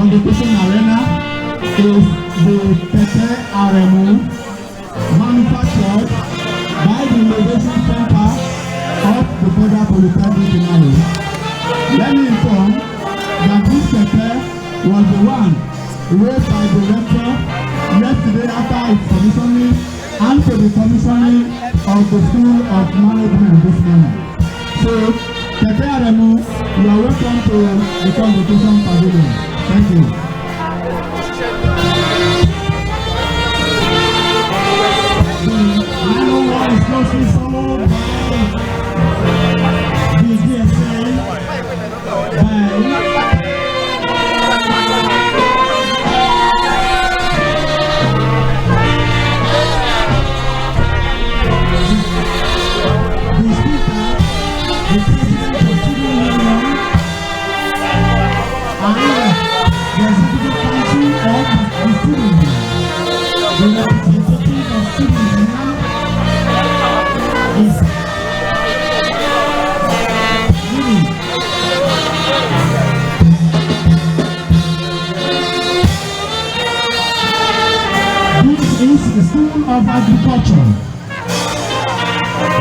Convocation Arena is the Keke Aremu manufactured by the Innovation Center of the Federal Polytechnic Ilaro. Let me inform that this Keke was the one raised by the rector yesterday after its commissioning and to the commissioning of the School of Management this morning. So, Keke Aremu, you are welcome to the Convocation Pavilion. Thank you. The Ilaro War is closely followed by the DSA, the School of Agriculture.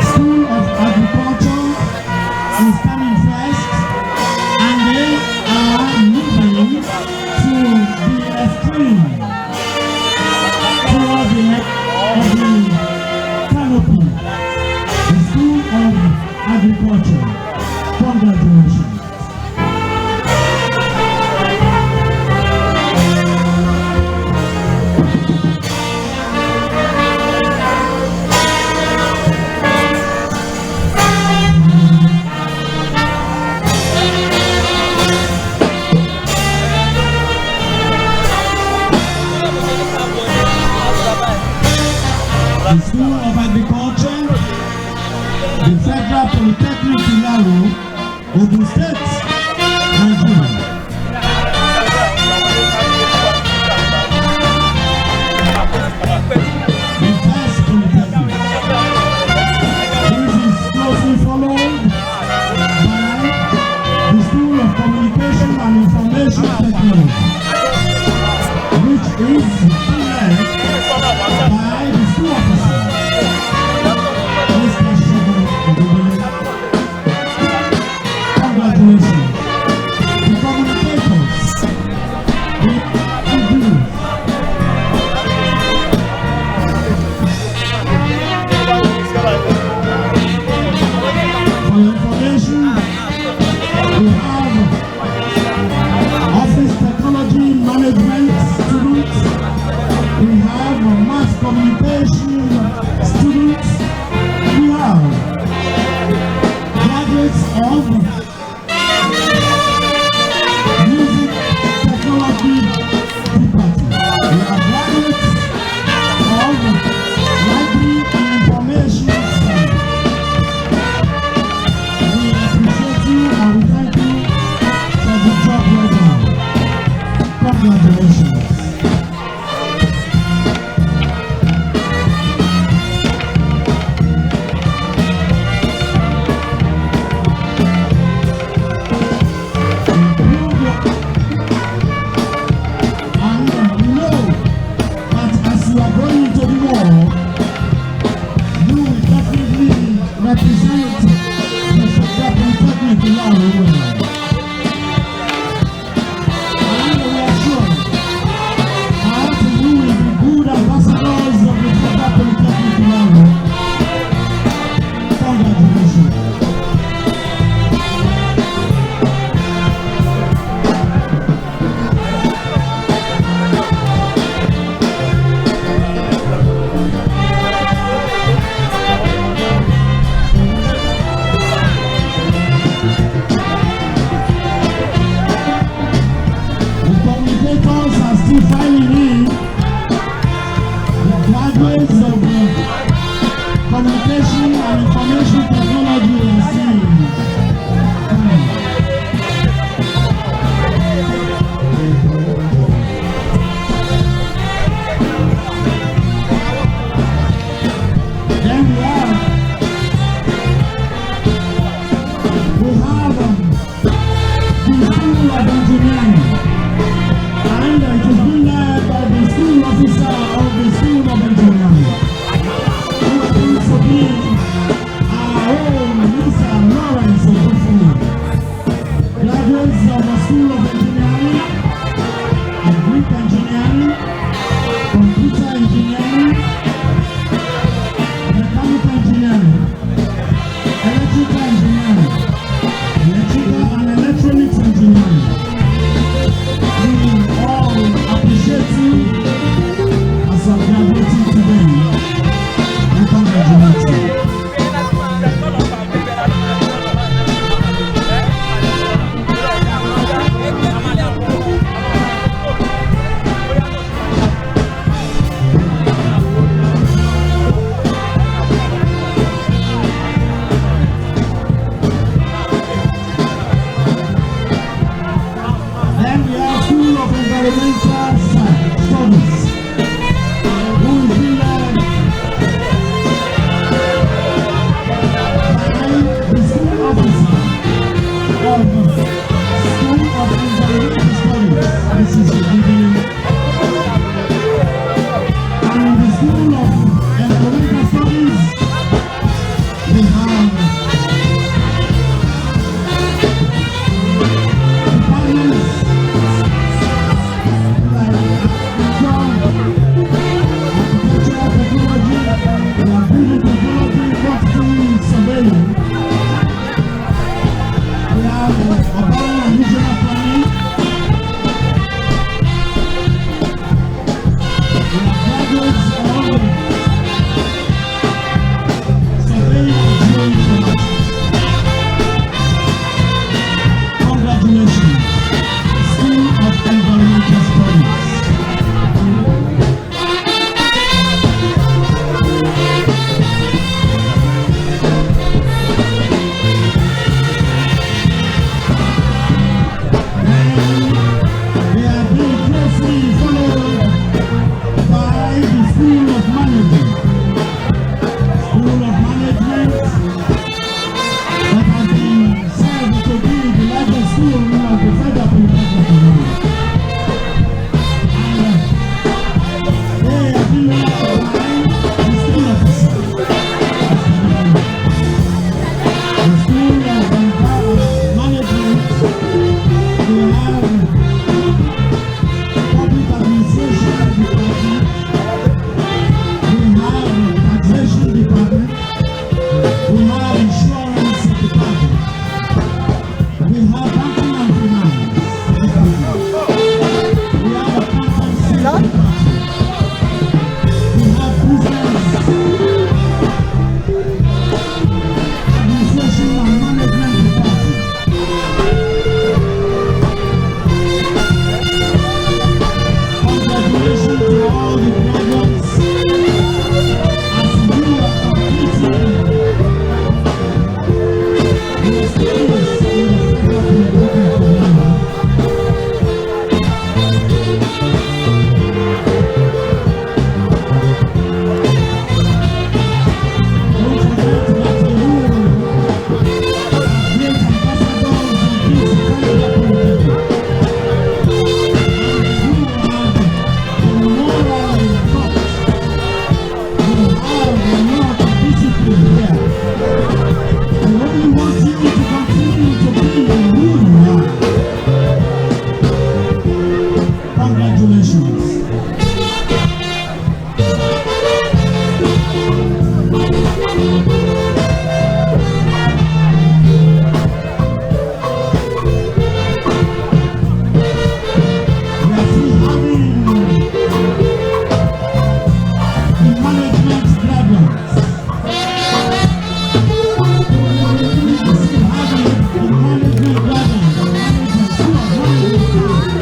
School of Agriculture is coming first, and they are moving to the extreme toward the neck of the canopy. The School of Agriculture. Congratulations. environmental studies, who will be led by the school officer of School of Environmental Studies, Mrs. Ogun, and the School of Environmental Studies, we have departments like architectural technology, building technology, property surveying. We have urban and regional planning. We have graduates of surveying and geoinformatics. Congratulations, School of Environmental Studies. They are being closely followed by the School of Management. School of Management that has been said to be the largest school of the Federal Polytechnic. And they are being led by the school officer. The School of Management, they have public administration department, we have taxation department, we have insurance department, we have banking and finance department, we have accountancy department, we have business administration and management department. Congratulations to all the graduates as you are completing your studies in the Federal Polytechnic. Don't forget that you are great ambassadors of this Federal Polytechnic. Congratulations. We are still having the management graduates. We are still having the management graduates, the management school of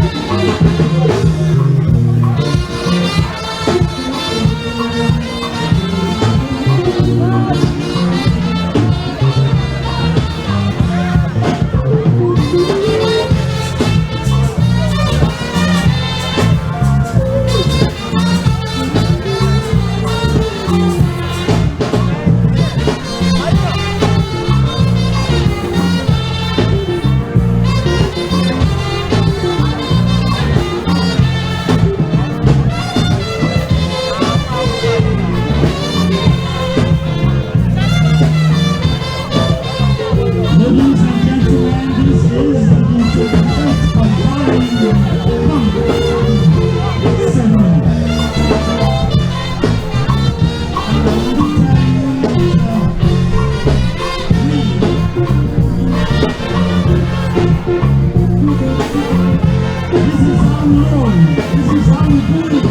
Ladies and gentlemen, this is the 25th combined ceremony. This is how we roll. This is how we do it.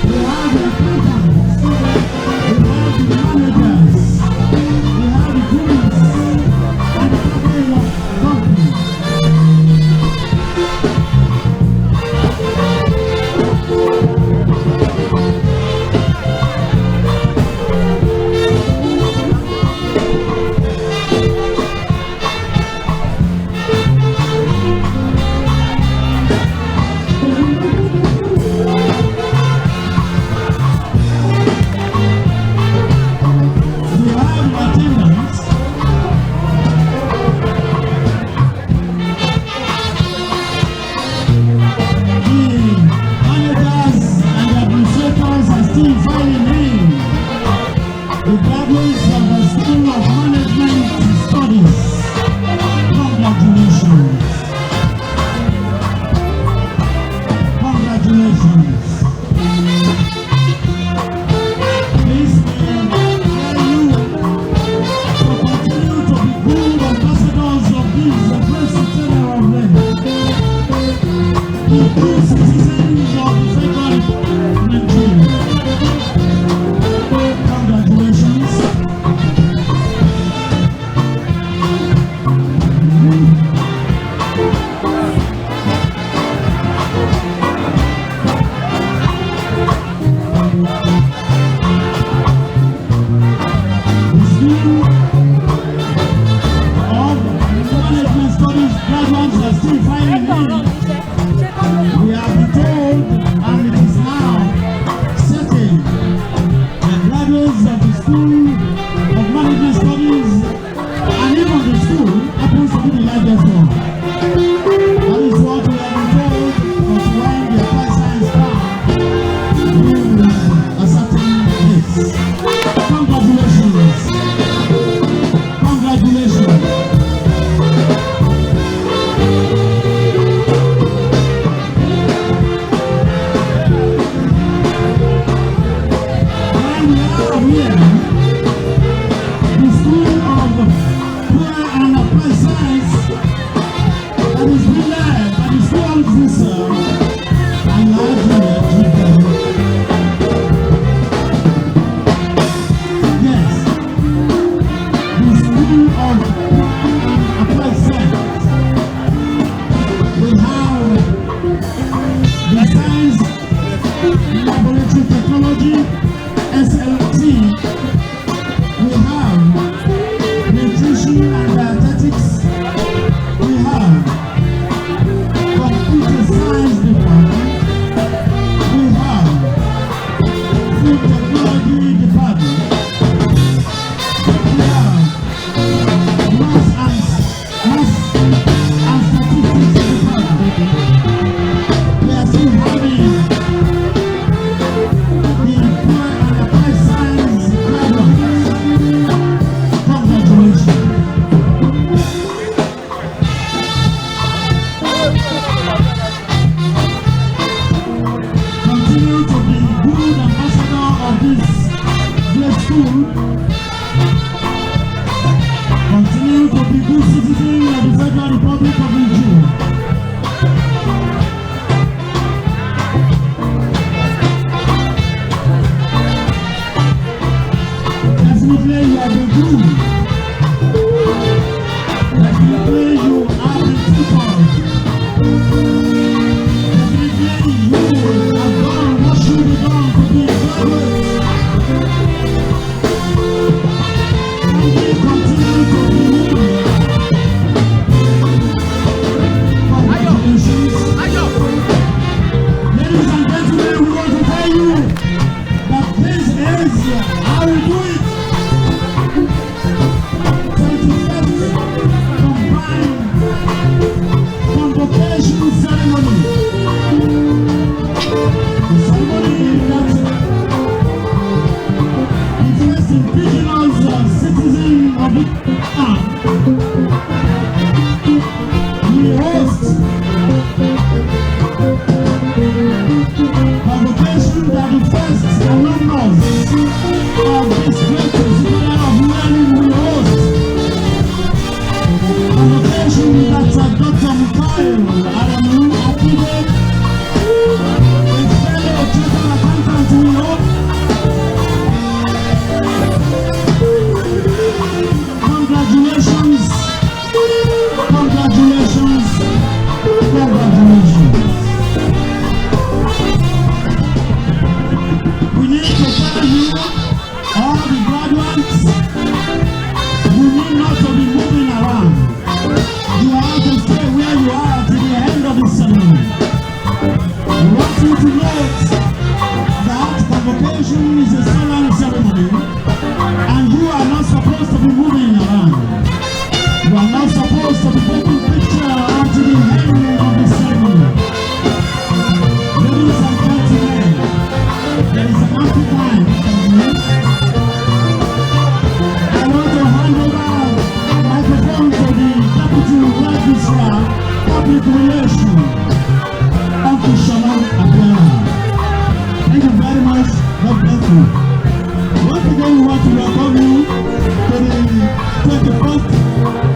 We have the accountants, we have the managers, we have the crews, and the people of company.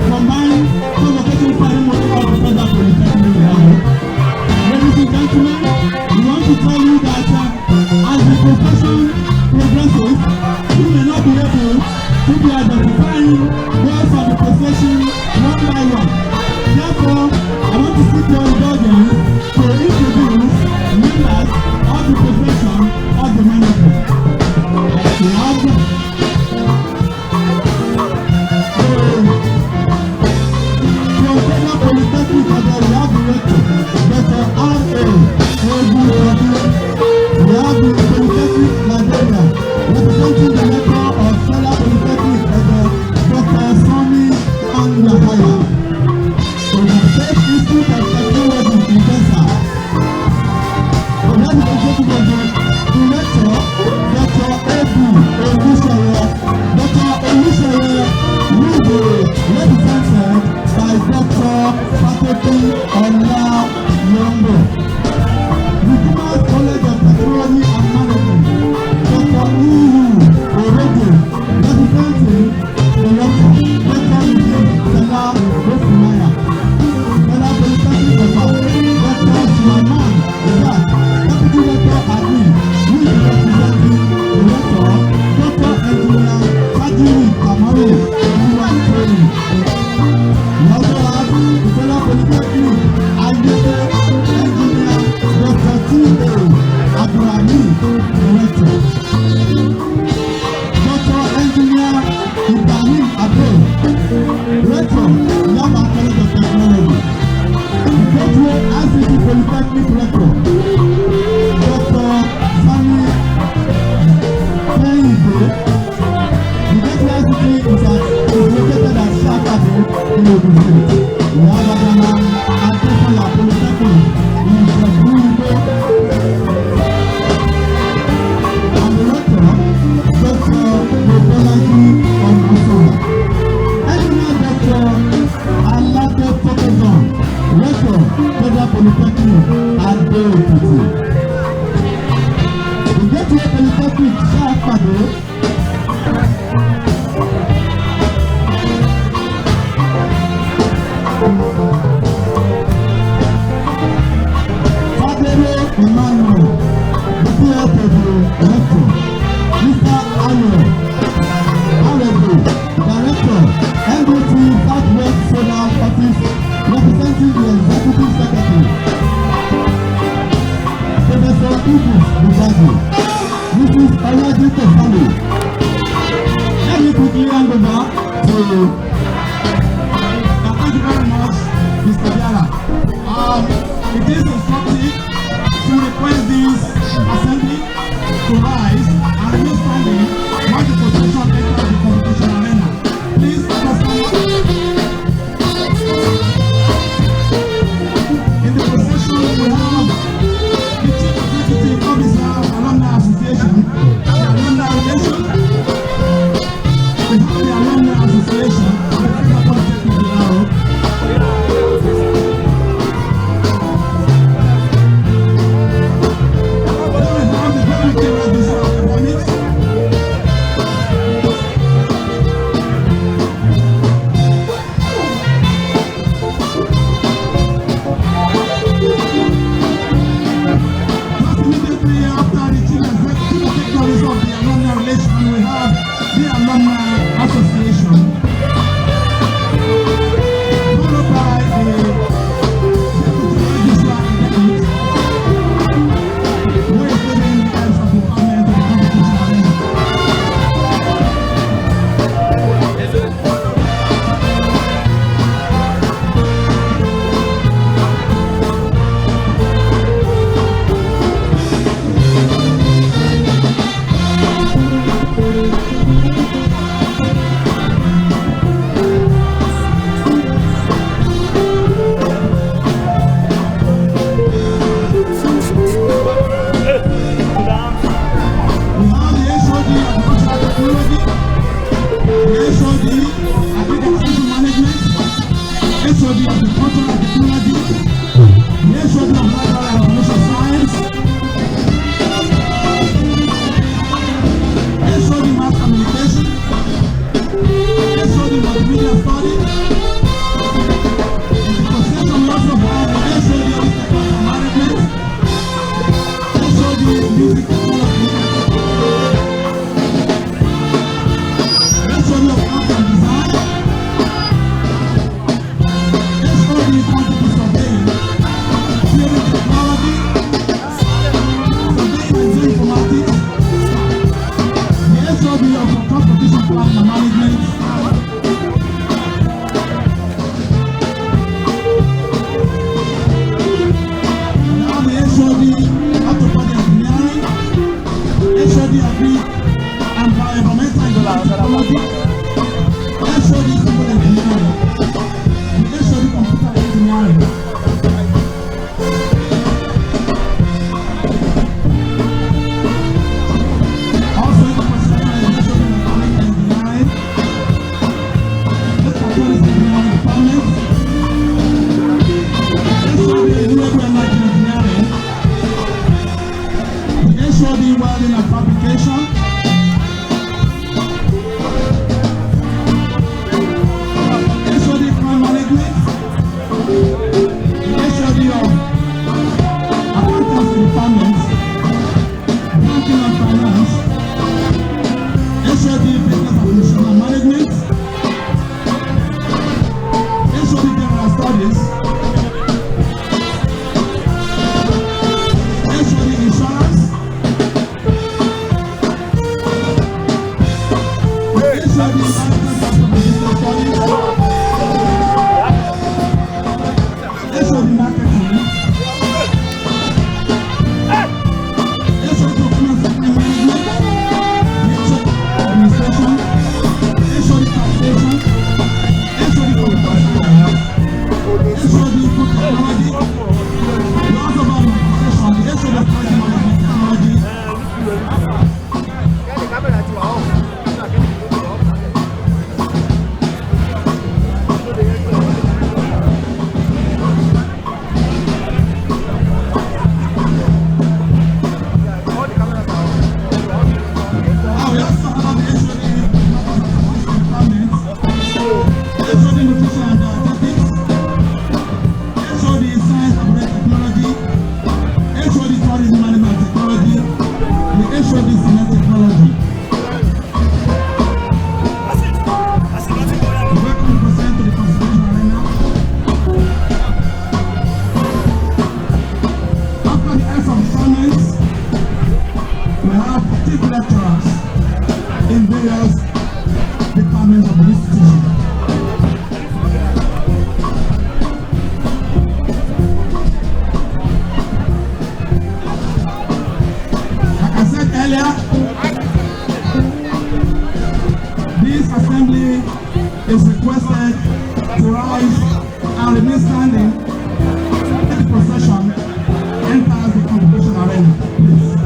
Combined Convocation ceremony of the Federal Polytechnic Ilaro. Ladies and Polytechnic rector, Dr. Sani Payide. The university is located at Shakade in Ogun State. We have Adama and Kofola Polytechnic in Ogun. And the rector, Dr. Bolaji Ogun. Engineer Dr. Alake Tokozon, rector, Federal Polytechnic at Ogun. The Gateway Polytechnic Shakade. Emmanuel, the PFW Rector, Mr. Ayo, Arebo, Director, NDT Southwest Solar Office, representing the Executive Secretary. lecturers in various departments of the institution. Like I said earlier, this assembly is requested to rise and remain standing when the procession enters the convocation arena. Please.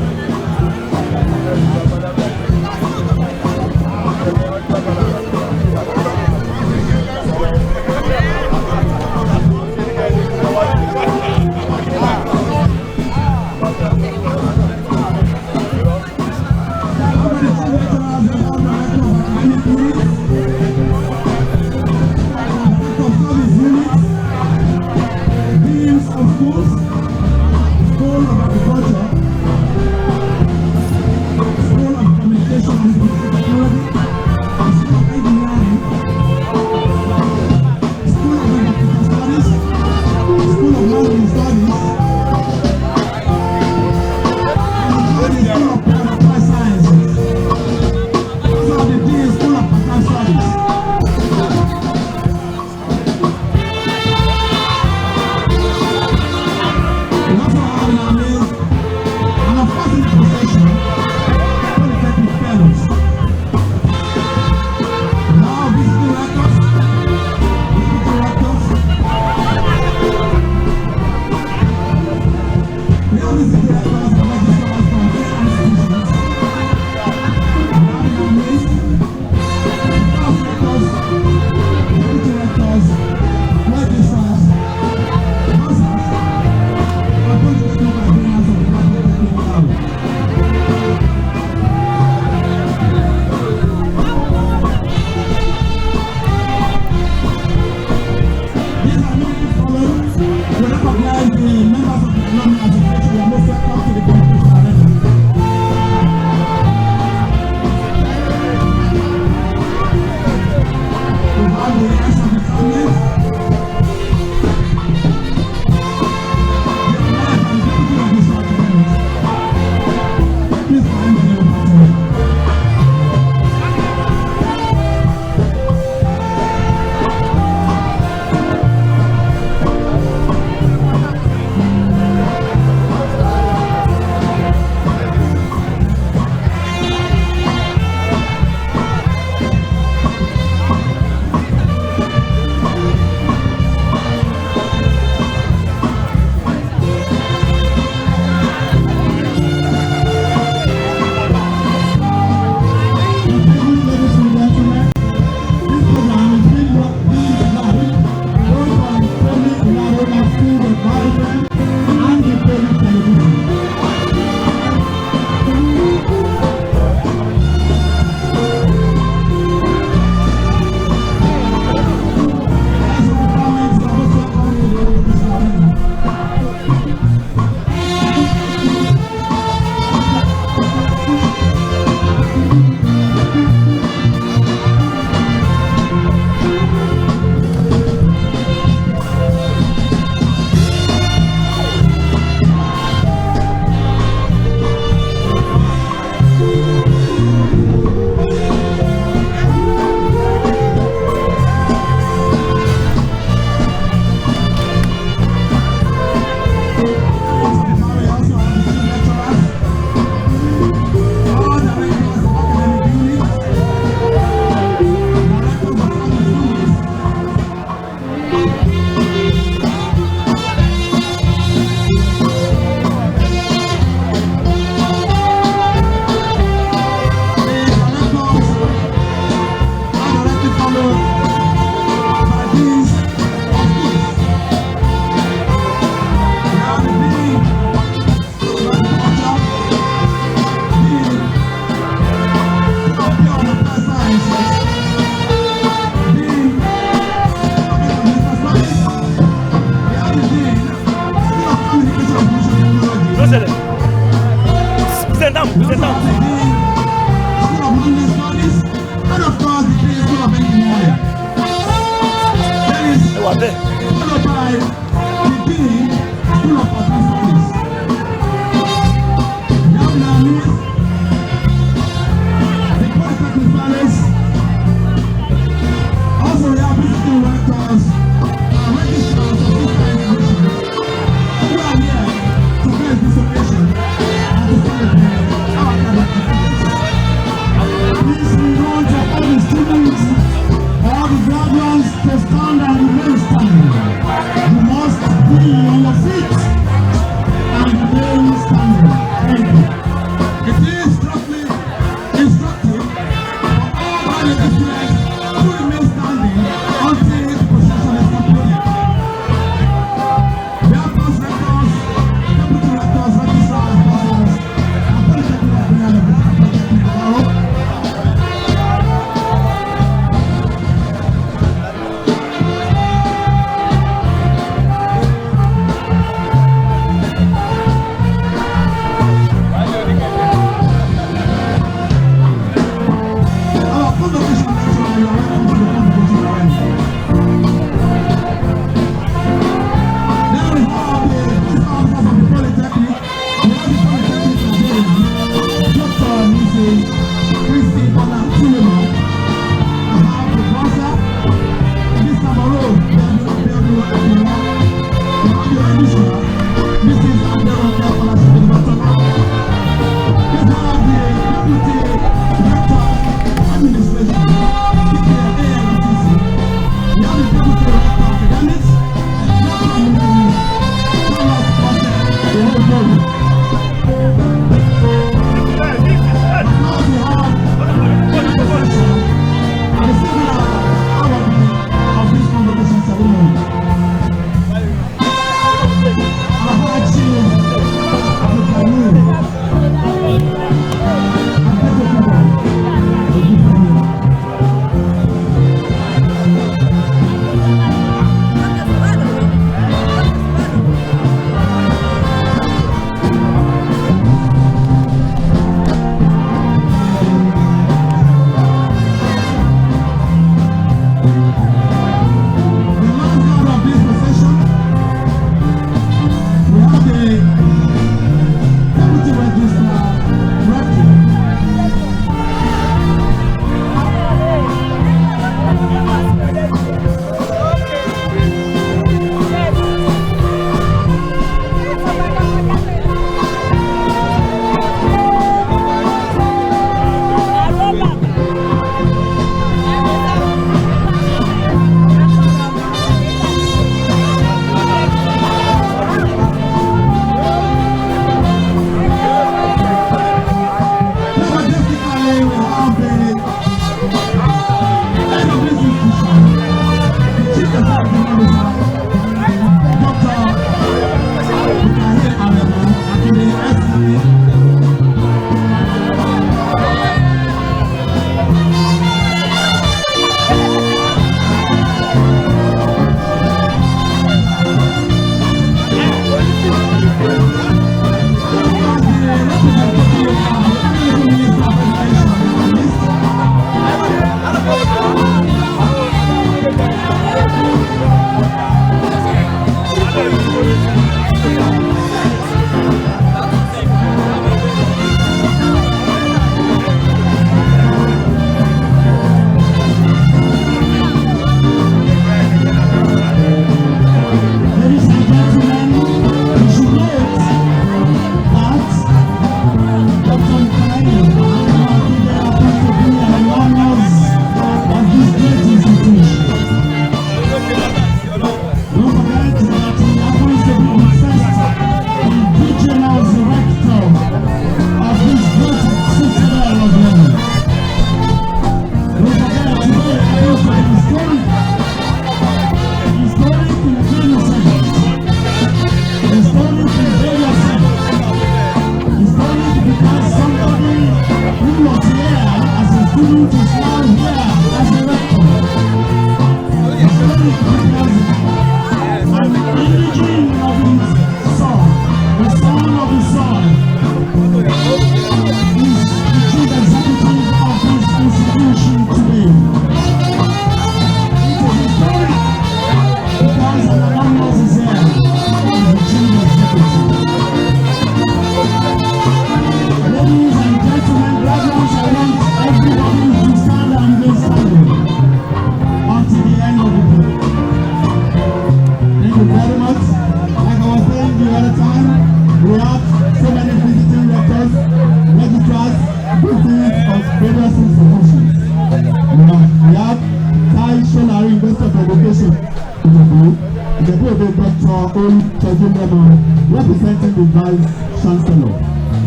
Representing the Vice Chancellor,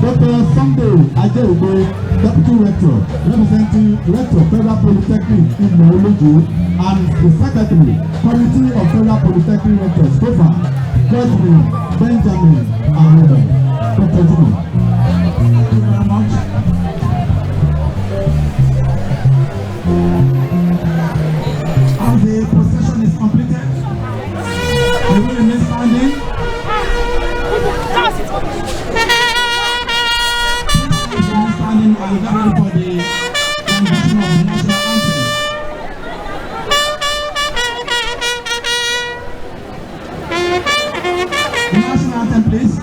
Dr. Sunday Ajeugbe, Deputy Rector, representing Rector Federal Polytechnic in Ilaro, and the Secretary, Committee of Federal Polytechnic Rectors, Kofa, Godwin, Benjamin, and Robert. Dr. Jimmy. Thank you very much. As the procession is completed, we will remain standing. Standing and get ready for the transition of the national anthem. The national anthem, please.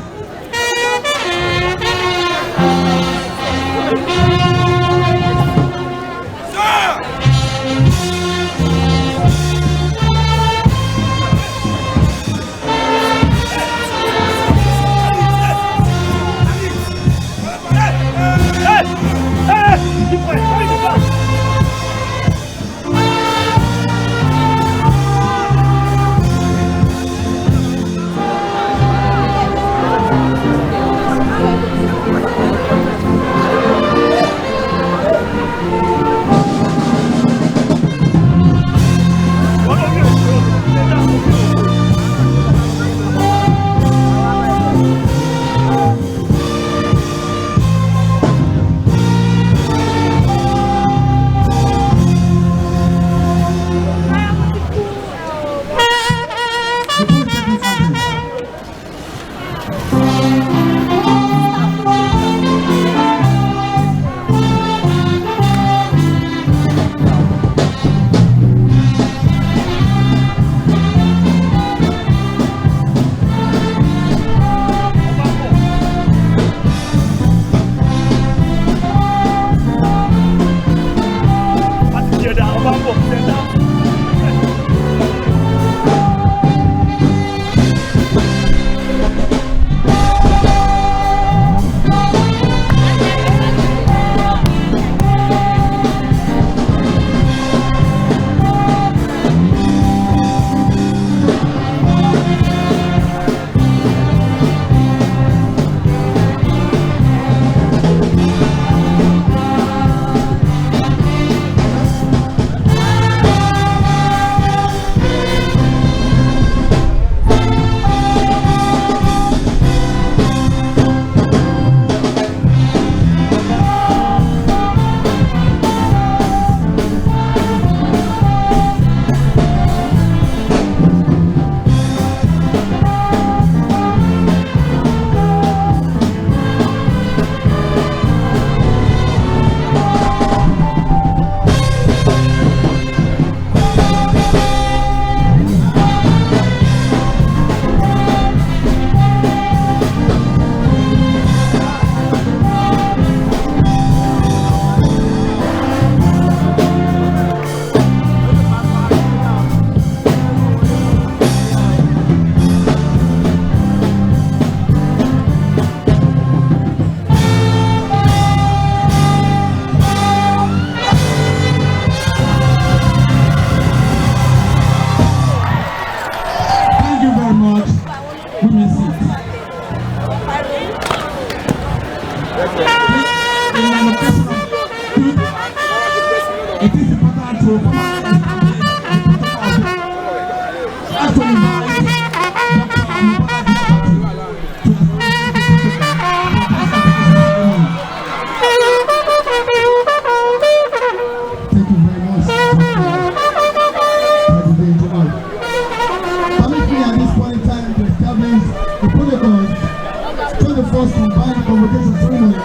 Convocation ceremony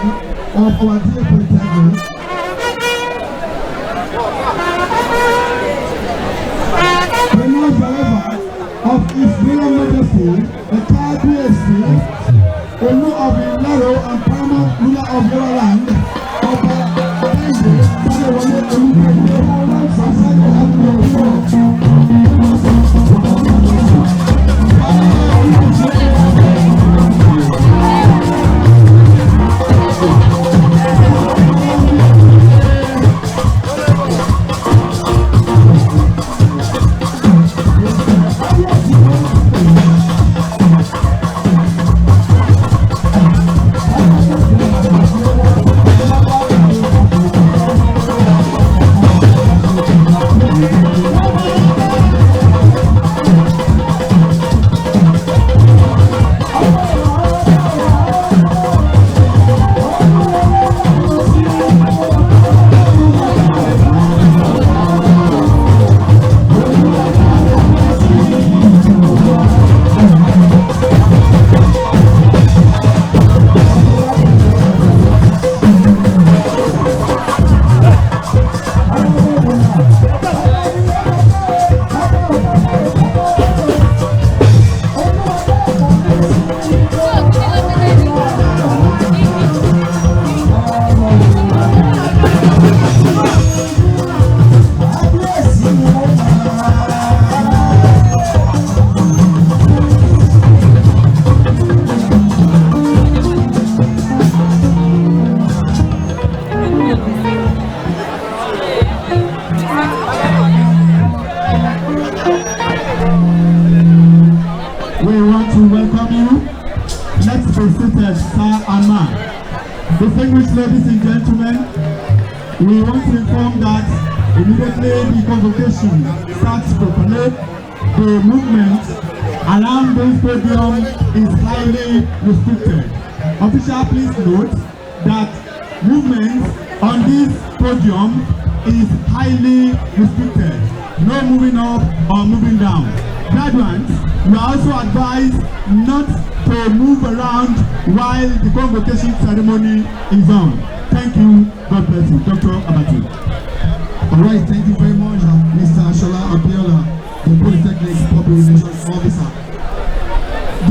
of our dear Polytechnic. Renounce, however, of His Royal Majesty, the KBSC, Ogun of Ilaro and paramount ruler of Yorubaland, Distinguished ladies and gentlemen, we want to inform that immediately the convocation starts properly, the movement around this podium is highly restricted. Official, please note that movement on this podium is highly restricted. No moving up or moving down. Graduates, we are also advised not to move around while the convocation ceremony is on. Thank you. God bless you. Dr. Abati. All right, thank you very much, Mr. Ashola Abiola, the Polytechnic Public Relations Officer.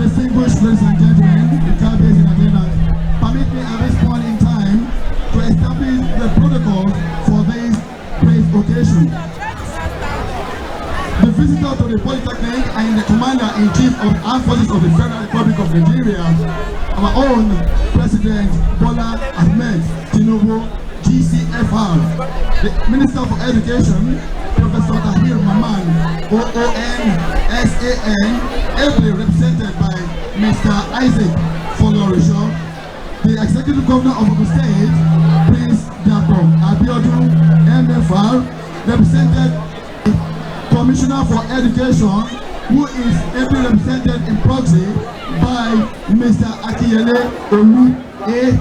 Distinguished ladies and gentlemen, the cabinet in attendance, permit me at this point in time to establish the protocol for this great occasion. The visitor to the Polytechnic and the Commander-in-Chief of the Armed Forces of the Federal Republic of Nigeria, our own President Bola Ahmed Tinubu, GCFR, the Minister for Education, Professor Tahir Maman, OON, SAN, ably represented by Mr. Isaac Folorisho, the Executive Governor of Ogun State, Prince Dapo Abiodun, MFR, represented Commissioner for Education, who is ably represented in proxy by Mr. Akiyele Olu A.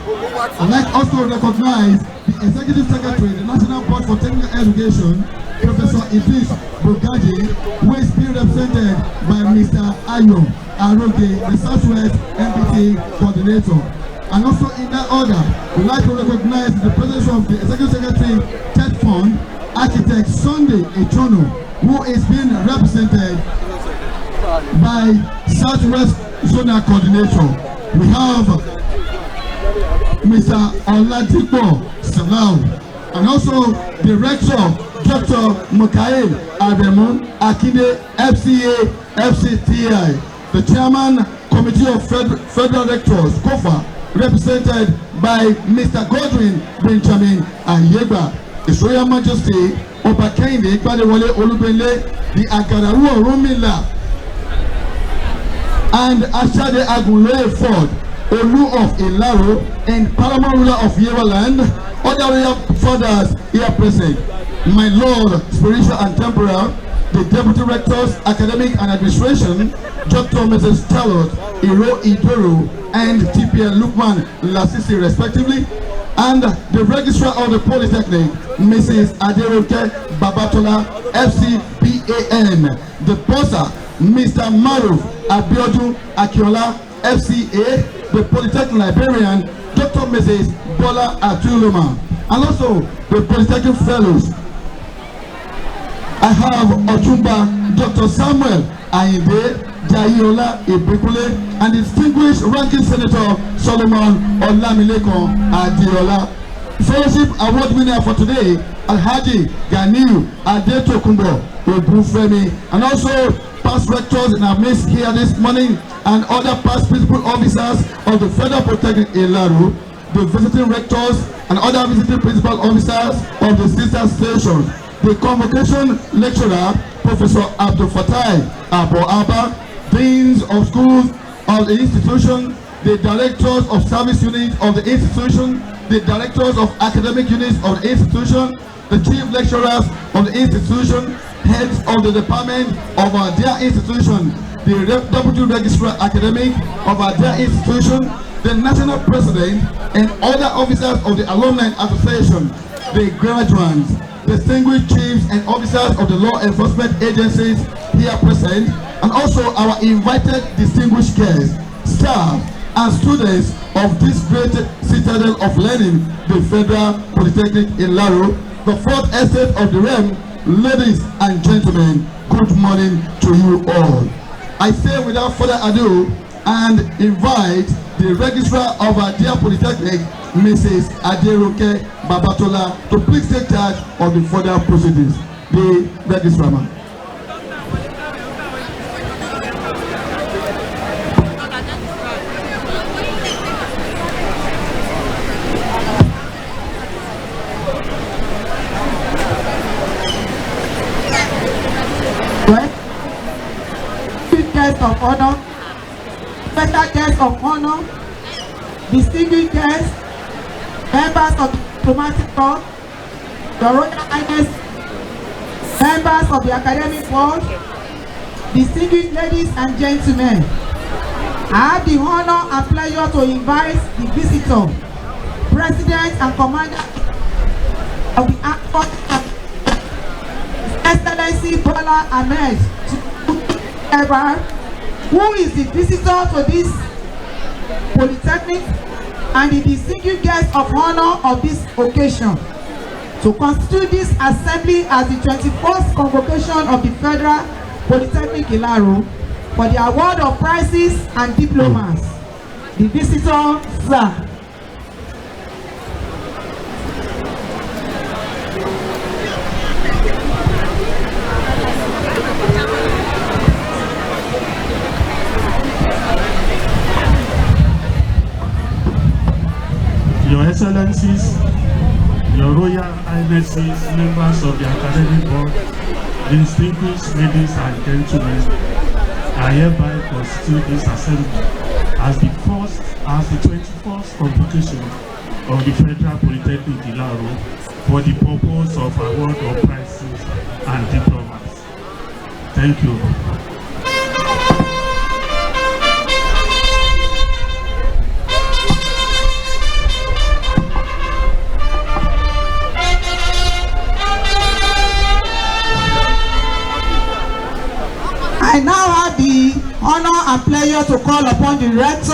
I'd like also to recognize the Executive Secretary, the National Board for Technical Education, Professor Idris Bogaji, who is being represented by Mr. Ayo Aroge, the Southwest MPT Coordinator. And also in that order, we'd like to recognize the presence of the Executive Secretary, TED Fund, Architect Sunday Echono, who is being represented by Southwest Zonal Coordinator. We have Mr. Oladipo Salau, and also the Rector, Dr. Mukail Ademu Akinde, FCA, FCTI, the Chairman, Committee of Federal Rectors, COFA, represented by Mr. Godwin Benjamin Ayeba, His Royal Majesty, Oba Kehinde Gbadewole Olubele, the Agararu Orunmila, and Ashade Agunloye Ford, Olu of Ilaro, and paramount ruler of Yevaland, other royal fathers here present, my Lord, spiritual and temporal, the Deputy Rectors, Academic and Administration, Dr. Mrs. Charlotte Iro Idoro, and TPL Lukman Lasisi respectively, and the Registrar of the Polytechnic, Mrs. Aderoke Babatola, FCPAN, the Bossa, Mr. Maruf Abiodun Akiola, FCA, the Polytechnic Librarian, Dr. Mrs. Bola Atuluma, and also the Polytechnic Fellows. I have Otumba Dr. Samuel Ayinde Jayola Ibekule and distinguished ranking Senator Solomon Olamilekon Adiola. Fellowship Award winner for today, Alhaji Ganiu Adetokunbo Obufemi, and also past rectors in our midst here this morning, and other past principal officers of the Federal Polytechnic Ilaro, the visiting rectors and other visiting principal officers of the sister stations, the Convocation lecturer, Professor Abdul Fatai Abo Abba, deans of schools of the institution, the directors of service units of the institution, the directors of academic units of the institution, the chief lecturers of the institution, heads of the department of our dear institution, the deputy registrar academic of our dear institution, the national president, and other officers of the alumni association, the graduates, distinguished chiefs and officers of the law enforcement agencies here present, and also our invited distinguished guests, staff, and students of this great citadel of learning, the Federal Polytechnic Ilaro, the fourth estate of the realm. Ladies and gentlemen, good morning to you all. I say without further ado and invite the registrar of our dear Polytechnic, Mrs. Aderoke Babatola, to please take charge of the further proceedings. The registrar, ma'am. Guests of honor, special guests of honor, distinguished guests, members of the diplomatic corps, Your Royal Highness, members of the academic world, distinguished ladies and gentlemen. I have the honor and pleasure to invite the visitor, President and Commander of the Armed Forces, His Excellency Bola Ahmed, who is the visitor to this Polytechnic and the distinguished guest of honor of this occasion, to constitute this assembly as the 21st convocation of the Federal Polytechnic Ilaro for the award of prizes and diplomas. The visitor, sir. Your Excellencies, Your Royal Highnesses, members of the Academic Board, distinguished ladies and gentlemen, I hereby constitute this assembly as the 21st convocation of the Federal Polytechnic Ilaro for the purpose of award of prizes and diplomas. Thank you. I now have the honor and pleasure to call upon the rector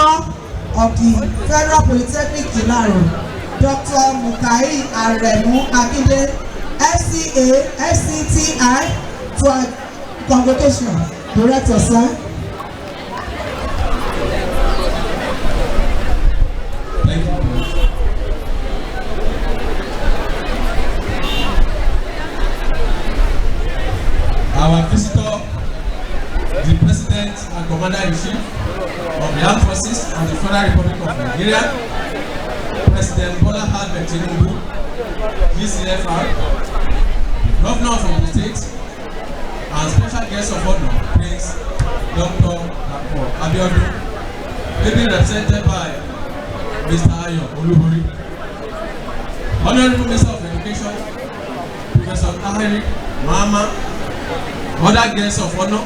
of the Federal Polytechnic Ilaro, Dr. Mukai Aremu Akinde, FCA, FCTI, to a convocation. Director, sir. Thank you. Our visitor, the President and Commander-in-Chief of the Armed Forces of the Federal Republic of Nigeria, President Bola Ahmed Tinubu, GCFR, the Governor of Ogun State, and special guest of honor, Prince Dr. Abiodun, being represented by Mr. Ayo Olubori, Honorable Minister of Education, Professor Tahiri Mama, other guests of honor,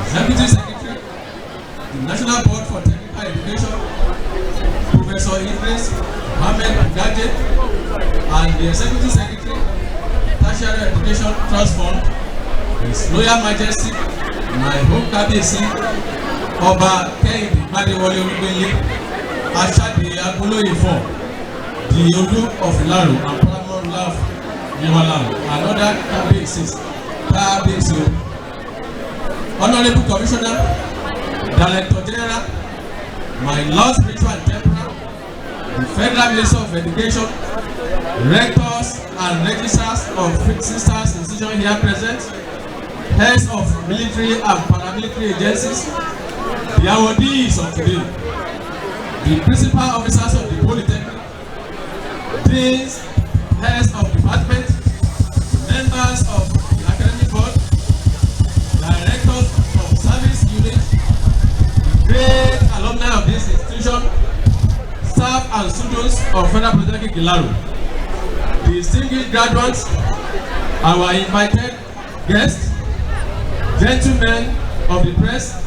Executive Secretary, the National Board for Technical Education, Professor Idris Mohammed Ugaje, and the Executive Secretary, Tertiary Education Trust Fund, His Royal Majesty, my home Kabiyesi, Ọba Kẹ́hìndé Gbádéwọlé Olúgbélé, Aṣáde Agbolóyè IV, the Odu of Ilaro and Paramount Love Yewaland, and other Kabiyesi. Honorable Commissioner, Director General, my Lord Spiritual and Temporal, the Federal Minister of Education, rectors and registrars of sisters institutions here present, heads of military and paramilitary agencies, the awardees of today, the principal officers of the Polytechnic, deans, heads of departments, members of the academic board, directors of service units, great alumni of this institution, staff and students of Federal Polytechnic Ilaro, the distinguished graduates, our invited guests, gentlemen of the press,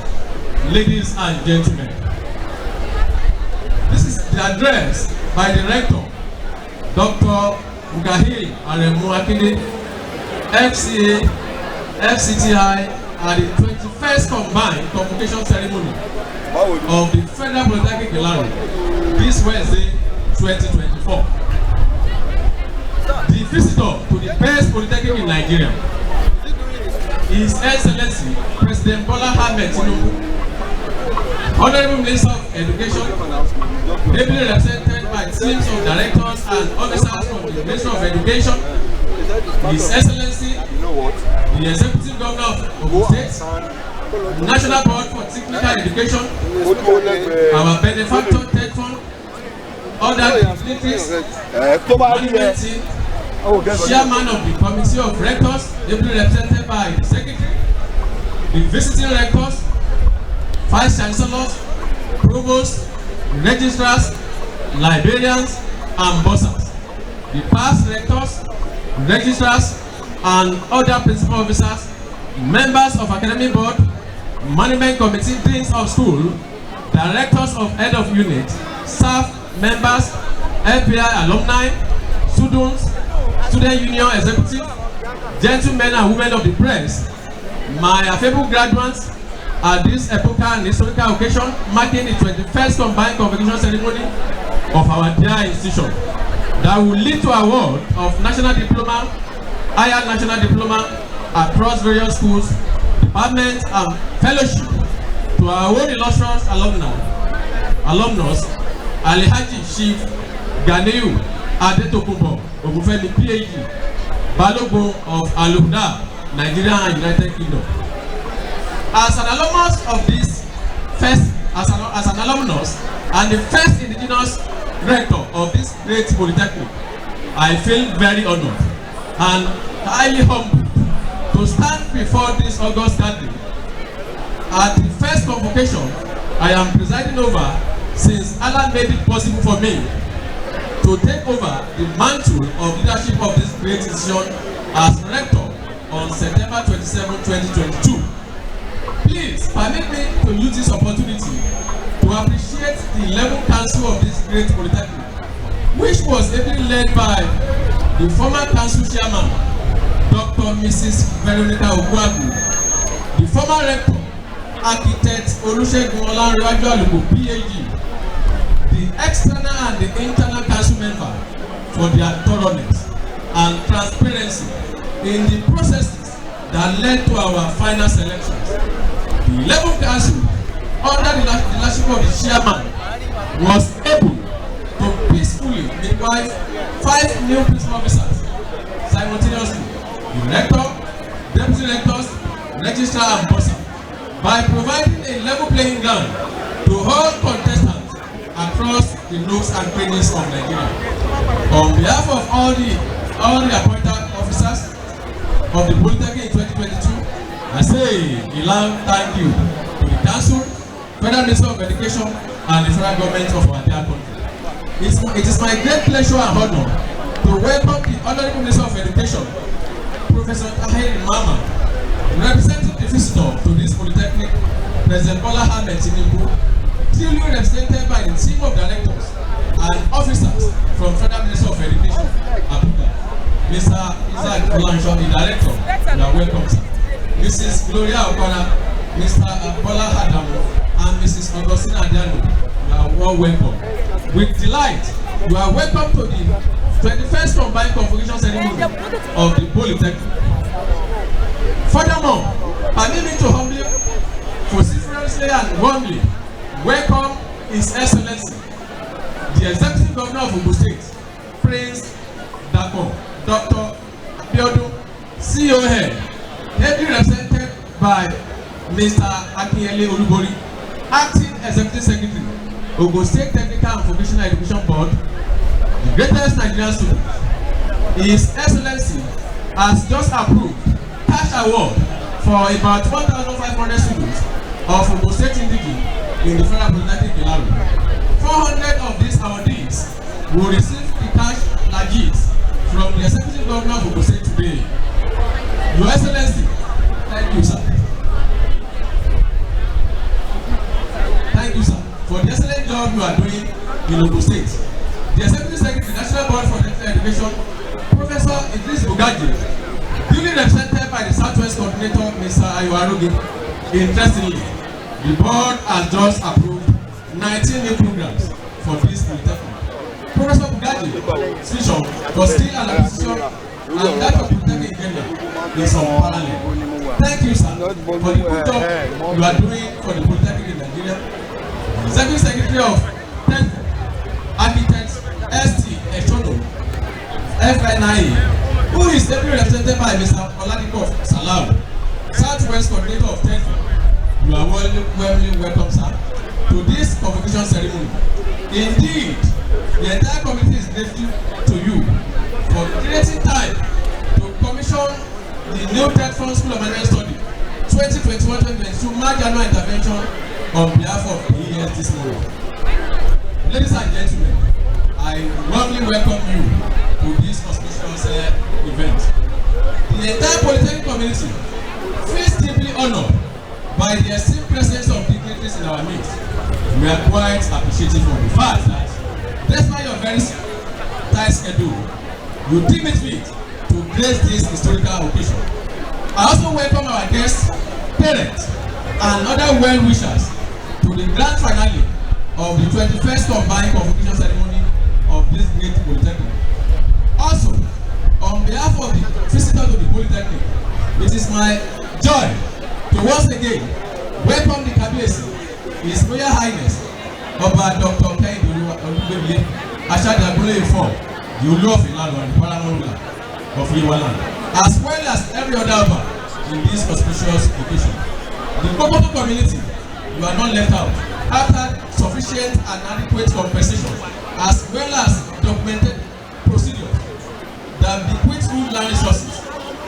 ladies and gentlemen. This is the address by the rector, Dr. Mugahiri Aremu Akinde, FCA, FCTI, at the 21st combined convocation ceremony of the Federal Polytechnic Ilaro this Wednesday, 2024. The visitor to the best polytechnic in Nigeria, His Excellency President Bola Ahmed Tinubu, Honorable Minister of Education, ably represented by teams of directors and officers from the Ministry of Education, His Excellency, the Executive Governor of Ogun State, the National Board for Technical Education, our benefactor TED Fund, other dignitaries, management team, Chairman of the Committee of Rectors, ably represented by the Secretary, the visiting rectors, Vice Chancellors, Provosts, Registrars, Librarians, and Bursars, the past rectors, registrars, and other principal officers, members of Academic Board, Management Committee, Deans of School, Directors of Head of Unit, staff, members, FBI alumni, students, Student Union Executive, gentlemen and women of the press, my affable graduates, at this epochal and historical occasion marking the 21st combined convocation ceremony of our dear institution that will lead to award of national diploma, higher national diploma across various schools, departments, and fellowship to our own illustrious alumnus, Alhaji Chief Ganiyu Adetokunbo Ogunfemi PhD, Balogun of Al-Huda, Nigeria and United Kingdom. As an alumnus of this first, as an alumnus and the first indigenous rector of this great polytechnic, I feel very honored and highly humbled to stand before this august gathering. At the first convocation I am presiding over since Allah made it possible for me to take over the mantle of leadership of this great institution as rector on September 27, 2022. Please permit me to use this opportunity to appreciate the 11th council of this great polytechnic, which was ably led by the former council chairman, Dr. Mrs. Veronica Ogun, the former rector, architect Olusegun Olanrewaju Aluko PhD, the external and the internal council member for their thoroughness and transparency in the processes that led to our final selections. The 11th council, under the leadership of the chairman, was able to peacefully invite 5 new principal officers simultaneously, the rector, deputy rectors, registrar, and bursar, by providing a level playing ground to all contestants across the nooks and crannies of Nigeria. On behalf of all the appointed officers of the Polytechnic in 2022, I say a loud thank you to the Council, Federal Ministry of Education, and the federal government of our dear country. It is my great pleasure and honor to welcome the Honorable Minister of Education, Professor Tahir Mama, representing the visitor to this Polytechnic, President Bola Ahmed Tinubu, duly represented by the team of directors and officers from Federal Ministry of Education, Abuja. Mr. Isaac Olanshaw, the director, you are welcome, sir. Mrs. Gloria Okona, Mr. Bola Adamu, and Mrs. Augustina Adiano, you are well welcome. With delight, you are welcome to the 21st Combined Convocation Ceremony of the Polytechnic. Furthermore, permit me to humbly, vociferously and warmly welcome His Excellency, the Executive Governor of Ogun State, Prince Dr. Abiodun, CON, heavily represented by Mr. Akinyele Olubori, Acting Executive Secretary, Ogun State Technical and Vocational Education Board, the greatest Nigerian student. His Excellency has just approved cash award for about 1,500 students of Ogun State Indigenous in the Federal Polytechnic Ilaro. 400 of these awardees will receive the cash largesse from the Executive Governor of Ogun State today. Your Excellency, thank you, sir. Thank you, sir, for the excellent job you are doing in Ogun State. The Executive Secretary, National Board for Technical Education, Professor Idris Ogaji, duly represented by the Southwest Coordinator, Mr. Ayoaroge. Interestingly, the board has just approved 19 new programs for this Polytechnic. Professor Ogaji's vision for skill and acquisition and that of Polytechnic in general is unparalleled. Thank you, sir, for the good job you are doing for the Polytechnic in Nigeria. Executive Secretary of Technical Architects, ST Eshono, FNIA, who is ably represented by Mr. Oladiko Salam, Southwest Coordinator of Technical. You are warmly welcome, sir, to this convocation ceremony. Indeed, the entire committee is grateful to you for creating time to commission the new Technical School of Management Study 2021-2022 March annual intervention on behalf of the ES this morning. Ladies and gentlemen, I warmly welcome you to this auspicious event. The entire Polytechnic community feels deeply honored by the esteemed presence of dignitaries in our midst. We are quite appreciative of the fact that, despite your very tight schedule, you deem it fit to grace this historical occasion. I also welcome our guests, parents, and other well-wishers to the grand finale of the 21st Combined Convocation Ceremony of this great Polytechnic. Also, on behalf of the visitors to the Polytechnic, it is my joy to once again welcome the Kabiyesi, His Royal Highness Oba Dr. Kehinde Olubeye Asadagbole IV, the Olu of Ilaro and the paramount ruler of Yewaland, as well as every other Oba in this auspicious occasion. The Kokoto community, you are not left out after sufficient and adequate compensation, as well as documented procedures that bequeath good land resources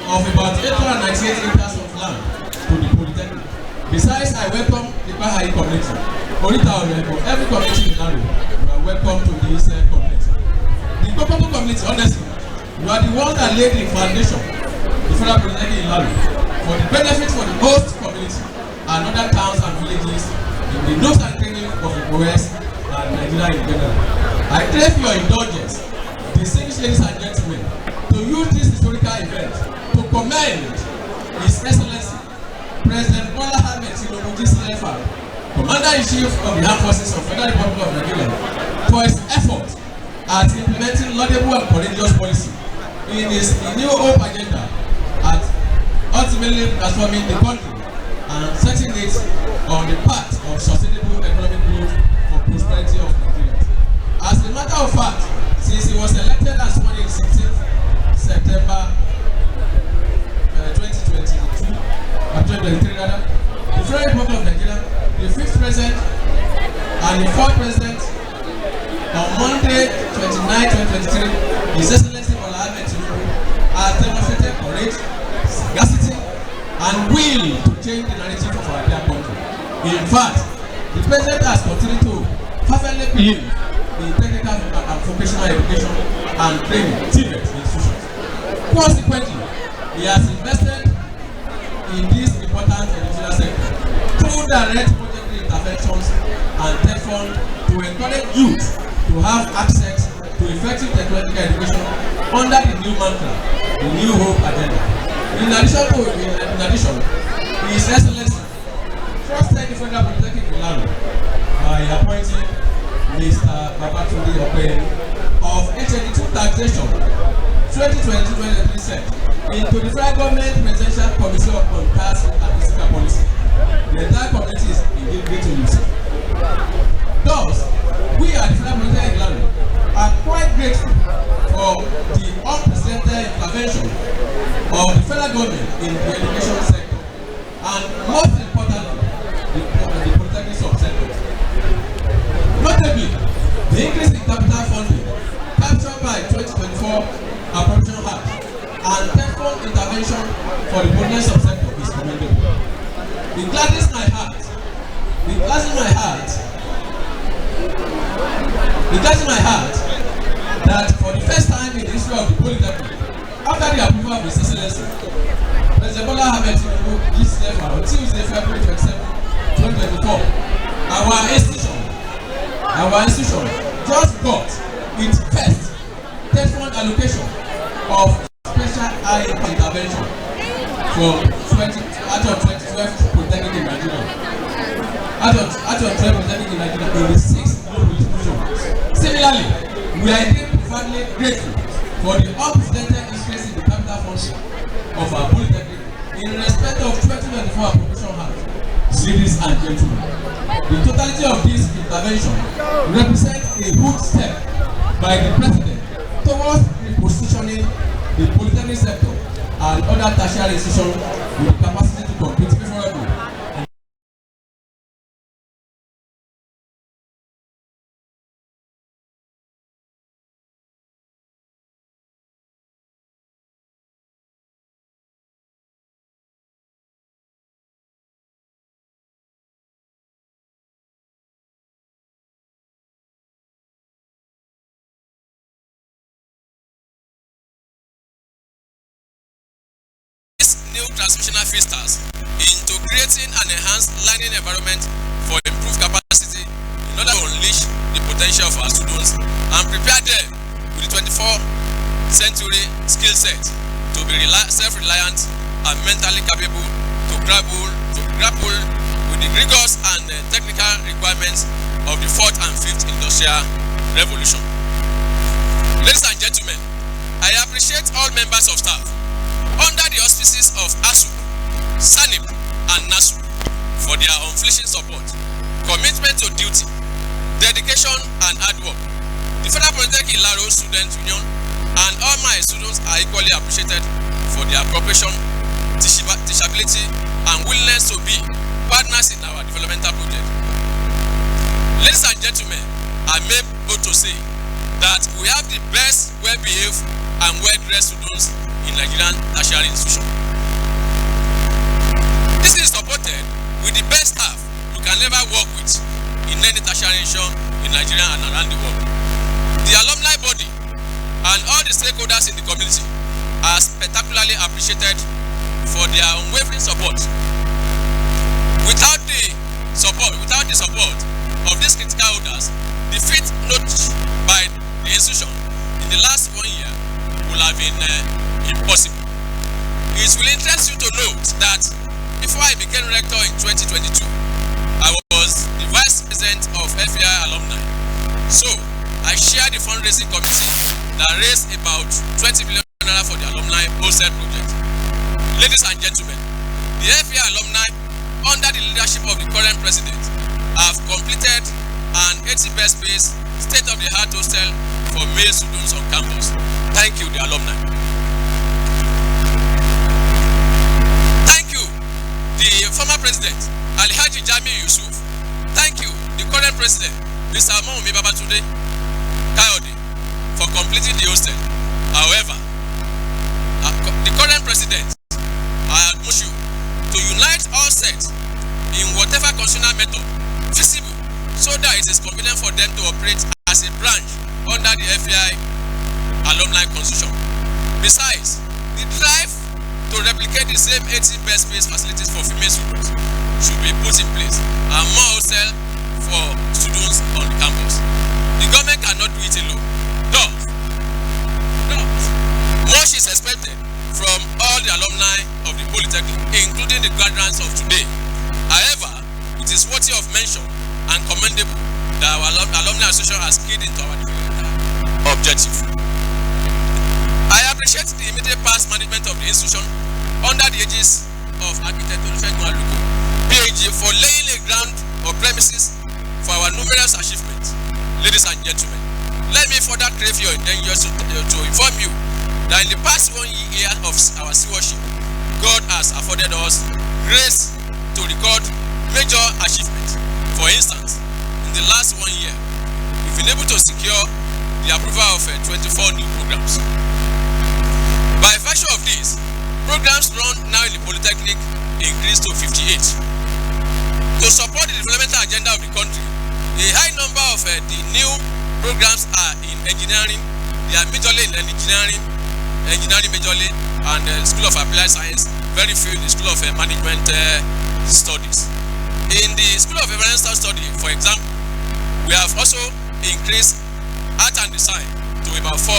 of about 898 acres of land to the Polytechnic. Besides, I welcome the Bahai community. Every community in Ilaro, you are welcome to this community. The Kokoto community, honestly, you are the ones that laid the foundation, the Federal Polytechnic in Ilaro, for the benefit for the host community and other towns and villages in the north and cranny of the West and Nigeria in general. I crave your indulgence, distinguished ladies and gentlemen, to use this historical event to commend His Excellency President Bola Ahmed Tinubu, GCFR, Commander-in-Chief of the Armed Forces of Federal Republic of Nigeria, for his efforts at implementing laudable and courageous policy in his New Hope agenda at ultimately transforming the country and setting it on the path of sustainable economic growth for prosperity of Nigerians. As a matter of fact, since he was elected as sworn in 16th September 2023 rather, the Federal Republic of Nigeria, the 5th President and the 4th President, on Monday 29/2023, His Excellency Bola Ahmed Tinubu has demonstrated courage, sagacity, and will to change the narrative of our dear country. In fact, the President has continued to fervently believe in technical vocational education and training (TVET) institutions. Consequently, he has invested in this important educational sector through direct budgetary interventions and TEFON to encourage youth to have access to effective technological education under the new mantra, the New Hope agenda. In addition, His Excellency trusted the Federal Polytechnic Ilaro by appointing Mr. Babatunde Open of HND2 taxation 2022-2023 set into the Federal Government Presidential Commission on Tax and Fiscal Policy. The entire committee is indeed great to use. Thus, we at the Federal Polytechnic Ilaro are quite grateful for the unprecedented intervention of the federal government in the education sector, and most importantly, the polytechnic subsector. Notably, the increase in capital funding captured by 2024 Appropriation Act and TEFON intervention for the polytechnic subsector is commendable. It gladdens my heart that for the first time in the history of the Polytechnic, after the approval of His Excellency, President Bola Ahmed Tinubu this year on Tuesday, February 27, 2024, our institution just got its first TEFON allocation of special IEP intervention for 2012 Polytechnic in Nigeria. Out of 12 Polytechnic in Nigeria, in the 6 global institutions. Similarly, we are indeed profoundly grateful for the unprecedented increase in the capital funding of our Polytechnic in respect of 2024 Appropriation Act. Ladies and gentlemen, the totality of this intervention represents a huge step by the President towards repositioning the Polytechnic sector and other tertiary institutions with the capacity to compete favorably. New transmissional filters into creating an enhanced learning environment for improved capacity in order to unleash the potential of our students and prepare them with the 24th century skill set to be self-reliant and mentally capable to grapple with the rigors and technical requirements of the 4th and 5th industrial revolution. Ladies and gentlemen, I appreciate all members of staff under the auspices of ASU, SANIP, and NASU for their unflinching support, commitment to duty, dedication, and hard work. The Federal Polytechnic Ilaro Student Union and all my students are equally appreciated for their cooperation, teachability, and willingness to be partners in our developmental project. Ladies and gentlemen, I may bold to say that we have the best, well-behaved, and well-dressed students in Nigerian tertiary institution. This is supported with the best staff you can ever work with in any tertiary institution in Nigeria and around the world. The alumni body and all the stakeholders in the community are spectacularly appreciated for their unwavering support. Without the support of these critical holders, the feat notched by the institution in the last 1 year would have been impossible. It will interest you to note that before I became rector in 2022, I was the vice president of FAI alumni. So I chaired the fundraising committee that raised about 20 million naira for the alumni wholesale project. Ladies and gentlemen, the FAI alumni, under the leadership of the current president, have completed an 80-bed space state-of-the-art hostel for male students on campus. Thank you, the alumni. Thank you, the former president, Alhaji Jami Yusuf. Thank you, the current president, Mr. Moumi Babatunde Kayode, for completing the hostel. However, the current president, I admonish you to unite all sects in whatever constitutional method feasible so that it is convenient for them to operate as a branch under the alumni constitution. Besides, the drive to replicate the same 80 bed space facilities for female students should be put in place and more hostel for students on the campus. The government cannot do it alone. Thus, much is expected from all the alumni of the Polytechnic, including the graduates of today. However, it is worthy of mention and commendable that our alumni association has keyed into our objective. I appreciate the immediate past management of the institution under the aegis of Architect Olusegun Aluko, PhD, for laying a ground or premises for our numerous achievements. Ladies and gentlemen, let me further crave your indulgence to inform you that in the past 1 year of our stewardship, God has afforded us grace to record major achievements. For instance, in the last 1 year, we've been able to secure the approval of 24 new programs. By virtue of this, programs run now in the Polytechnic increased to 58. To support the developmental agenda of the country, a high number of the new programs are in engineering. They are majorly in engineering majorly, and School of Applied Science, very few in the School of Management Studies. In the School of Environmental Study, for example, we have also increased art and design to about 4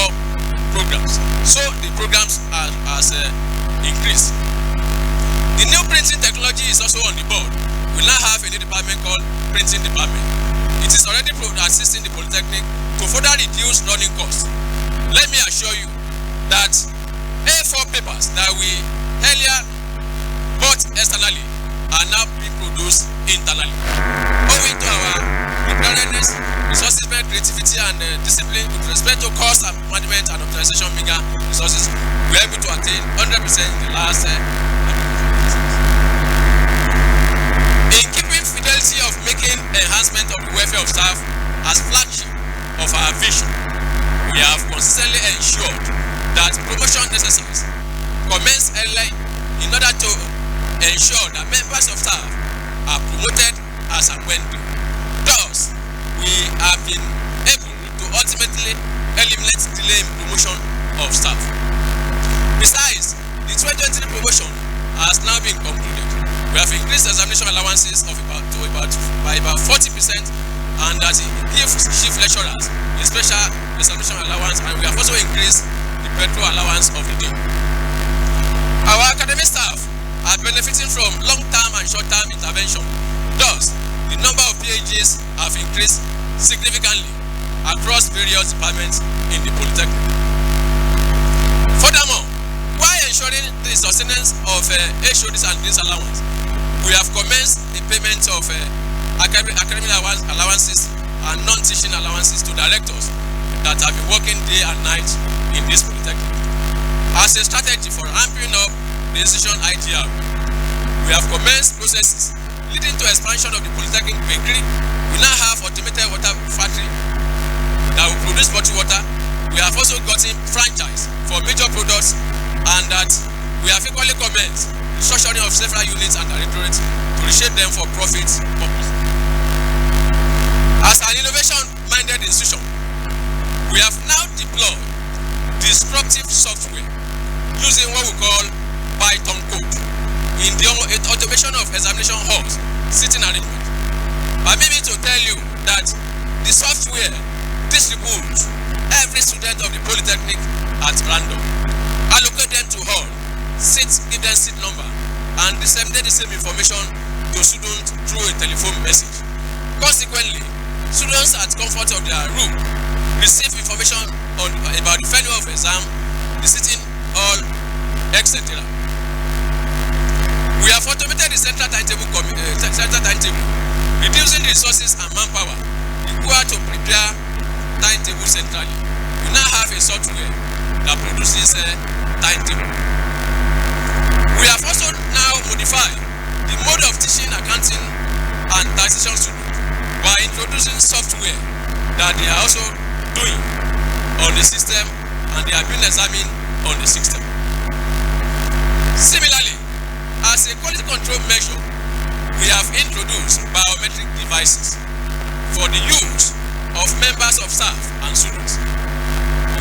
programs. So the programs has increased. The new printing technology is also on the board. We now have a new department called Printing Department. It is already assisting the Polytechnic to further reduce running costs. Let me assure you that A4 papers that we earlier bought externally are now being produced internally. Owing to our preparedness, resources, creativity, and discipline with respect to cost and management and optimization bigger resources, we are able to attain 100% in the last in keeping fidelity of making enhancement of the welfare of staff as flagship of our vision, we have consistently ensured that promotion necessaries commence early in order to ensure that members of staff are promoted as and when due. Thus, we have been able to ultimately eliminate delay in promotion of staff. Besides, the 2023 promotion has now been concluded. We have increased examination allowances of by about 40%, and that it gives chief lecturers a special examination allowance, and we have also increased the petrol allowance of the day. Our academic staff are benefiting from long-term and short-term intervention. Thus, the number of PhDs have increased significantly across various departments in the Polytechnic. Furthermore, while ensuring the sustenance of HODs and this allowance, we have commenced the payment of academic allowances and non-teaching allowances to directors that have been working day and night in this Polytechnic. As a strategy for amping up the institution IDR, we have commenced processes leading to expansion of the Polytechnic bakery. We now have automated water factory that will produce bottled water. We have also gotten franchise for major products, and that we have equally commenced the structuring of several units and directorates to reshape them for profit purposes. As an innovation-minded institution, we have now deployed disruptive software using what we call Python code in the automation of examination halls, sitting arrangement. Permit me to tell you that the software distributes every student of the Polytechnic at random, allocate them to hall, give them seat number, and disseminate the same information to students through a telephone message. Consequently, students at comfort of their room receive information about the failure of exam, the sitting hall, etc. We have automated the central timetable, reducing the resources and manpower required to prepare timetable centrally. We now have a software that produces a timetable. We have also now modified the mode of teaching accounting and taxation students by introducing software that they are also doing on the system, and they are being examined on the system. Similarly, as a quality control measure, we have introduced biometric devices for the use of members of staff and students.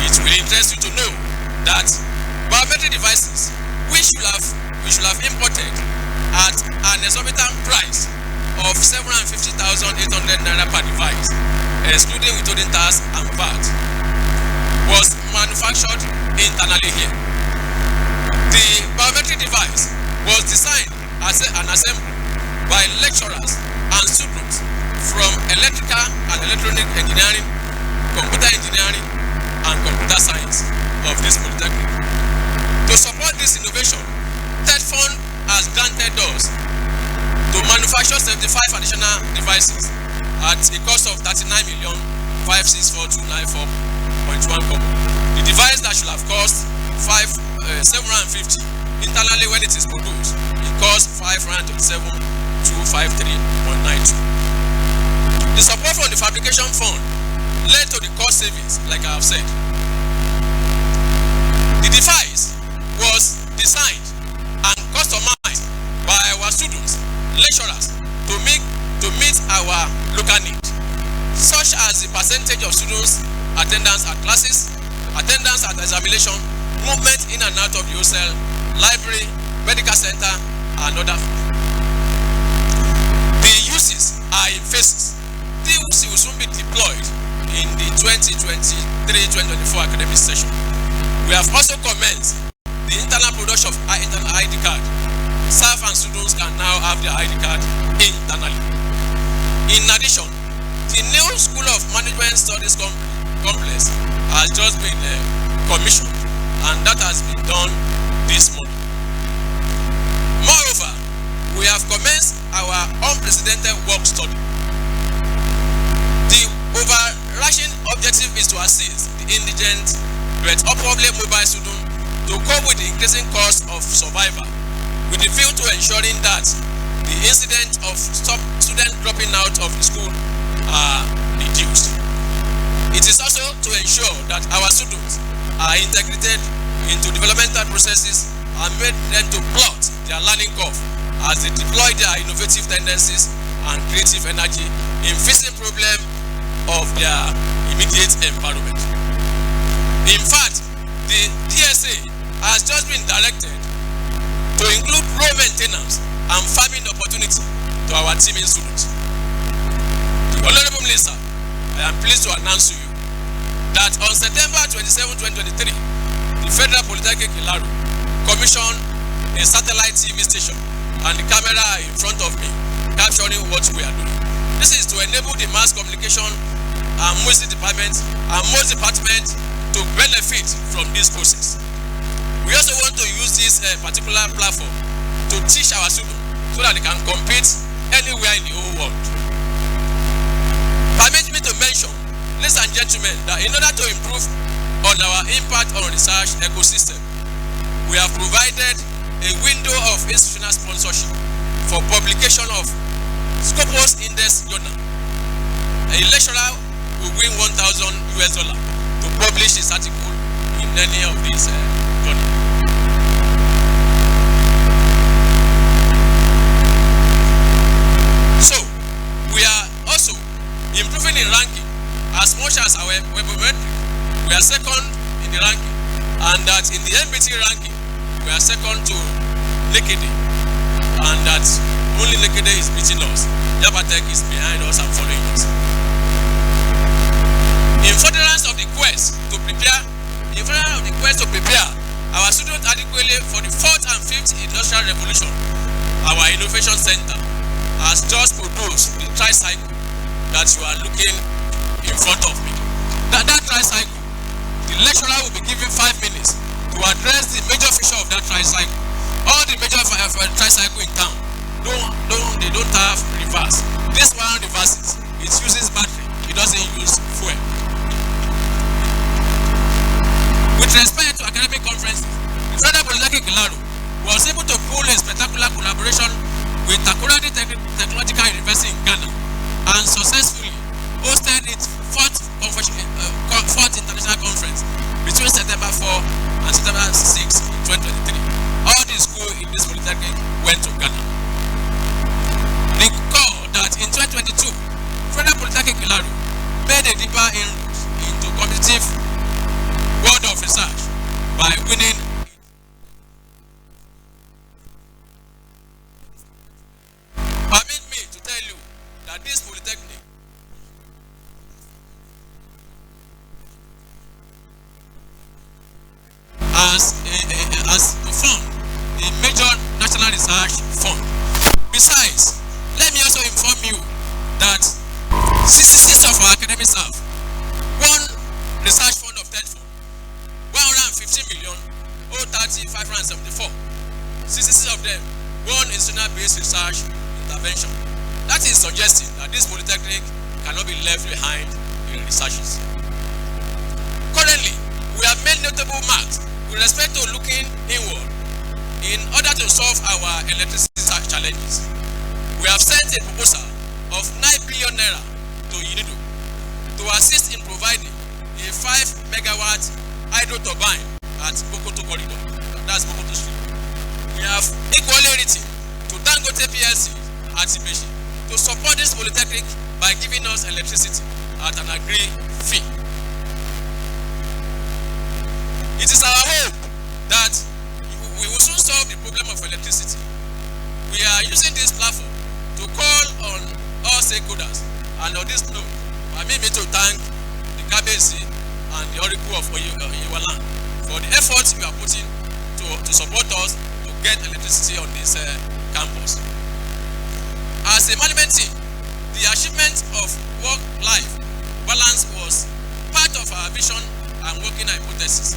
It will interest you to know that biometric devices we should have imported at an exorbitant price of 750,800 naira per device, excluding withholding tax and VAT, was manufactured internally here. The biometric device was designed as an assembly by lecturers and students from electrical and electronic engineering, computer engineering, and computer science of this Polytechnic. To support this innovation, TEDFund has granted us to manufacture 75 additional devices at a cost of 39,564,294.1 kobo. The device that should have cost 750 internally when it is produced, it costs 527,253.92. The support from the fabrication fund led to the cost savings, like I have said. The device was designed and customized by our students, lecturers, to meet our local needs, such as the percentage of students attendance at classes, attendance at examination, movement in and out of the hostel, library, medical center, and other. The uses are in phases. These will soon be deployed in the 2023-2024 academic session. We have also commenced the internal production of internal ID card. Staff and students can now have their ID card internally. In addition, the new School of Management Studies complex has just been commissioned, and that has been done this morning. Moreover, we have commenced our unprecedented work study. The overarching objective is to assist the indigent but upwardly mobile students to cope with the increasing cost of survival, with the view to ensuring that the incident of students dropping out of the school are reduced. It is also to ensure that our students are integrated into developmental processes and made them to plot their learning curve as they deploy their innovative tendencies and creative energy in facing problems of their immediate environment. In fact, the DSA has just been directed to include road maintenance and farming opportunity to our teaming students. The Honorable Minister, I am pleased to announce to you that on September 27, 2023, the Federal Polytechnic Ilaro commissioned a satellite TV station and the camera in front of me capturing what we are doing. This is to enable the mass communication and most departments to benefit from this process. We also want to use this particular platform to teach our students so that they can compete anywhere in the whole world. Permit me to mention, ladies and gentlemen, that in order to improve on our impact on research ecosystem, we have provided a window of institutional sponsorship for publication of Scopus Index Journal. A lecturer will win $1,000 to publish his article in any of these journals. So, we are also improving in ranking as much as our webometric. We are second in the ranking, and that in the MBT ranking, we are second to Nekede, and that only Nekede is beating us. Yabatech is behind us and following us. In furtherance of the quest to prepare, our students adequately for the 4th and 5th industrial revolution, our innovation center has just produced the tricycle that you are looking in front of me. That tricycle, the lecturer will be given 5 minutes to address the major feature of that tricycle. All the major tricycle in town, they don't have reverse. This one reverses. It uses battery. It doesn't use fuel. With respect to academic conferences, the Federal Polytechnic Ilaro was able to pull a spectacular collaboration with Takoradi Technological University in Ghana and successfully hosted its 4th international conference between September 4 and September 6 in 2023. All the schools in this Polytechnic went to Ghana. Recall that in 2022, Federal Polytechnic Ilaro made a deeper inroads into competitive world of research by winning. Permit me to tell you that this Polytechnic has formed a major national research fund. Besides, let me also inform you that 66 of our academic staff won research fund of 10 fund, 115 million, 030,574. 66 of them won institutional-based research intervention. That is suggesting that this Polytechnic cannot be left behind in researches. Currently, we have made notable marks with respect to looking inward in order to solve our electricity challenges. We have sent a proposal of 9 billion naira to UNIDO to assist in providing a 5 megawatt hydro turbine at Bokoto corridor. That's Bokoto Street. We have equally written to Dangote PLC at Ibeshi to support this Polytechnic by giving us electricity at an agreed fee. It is our hope that we will soon solve the problem of electricity. We are using this platform to call on all stakeholders, and on this note, permit me to thank the KBC and the Oracle of Oyewaland for the efforts you are putting to support us to get electricity on this campus. As a management team, the achievement of work-life balance was part of our vision and working hypothesis.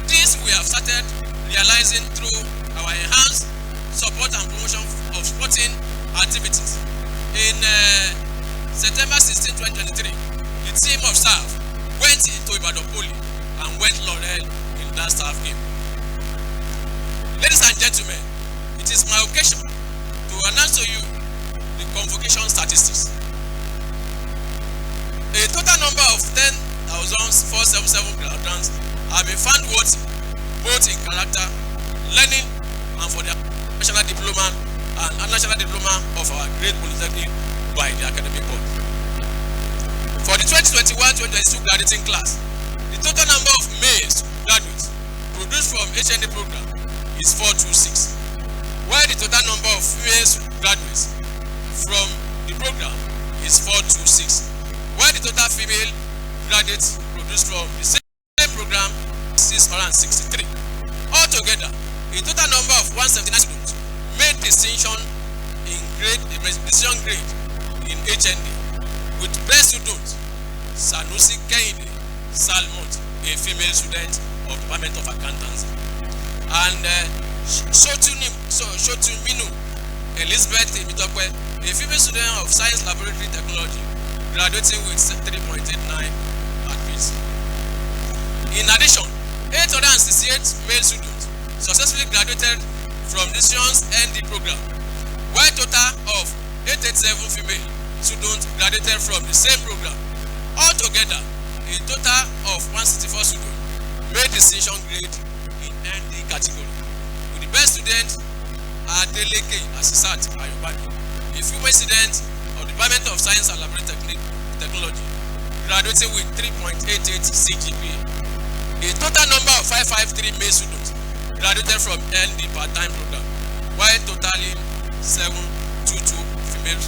This we have started realizing through our enhanced support and promotion of sporting activities. In September 16, 2023, the team of staff went into Ibadan Poly and went laurel in that staff game. Ladies and gentlemen, it is my occasion to announce to you the convocation statistics. A total number of 10,477 graduates have been found worthy, both in character, learning, and for their national diploma and national diploma of our great Polytechnic by the academic board. For the 2021-2022 graduating class, the total number of male graduates produced from HND program is 426, while the total number of female graduates from the program is 426, while the total female graduates produced from the same program is 663. Altogether, a total number of 179 students made distinction in grade, decision grade in HND, with best students Sanusi Kehinde Salmont, a female student of Department of Accountancy, and Shotuminu Elizabeth Emitokwe, a female student of Science Laboratory Technology, graduating with 3.89 at least. In addition, 868 male students successfully graduated from decision's ND program, while a total of 887 female students graduated from the same program. Altogether, a total of 164 students made distinction grade in ND category, with the best student Adeleke Asisat Ayobade, a female student of the Department of Science and Laboratory Technology, graduating with 3.88 CGPA. A total number of 553 male students graduated from ND part-time program, while totaling 722 female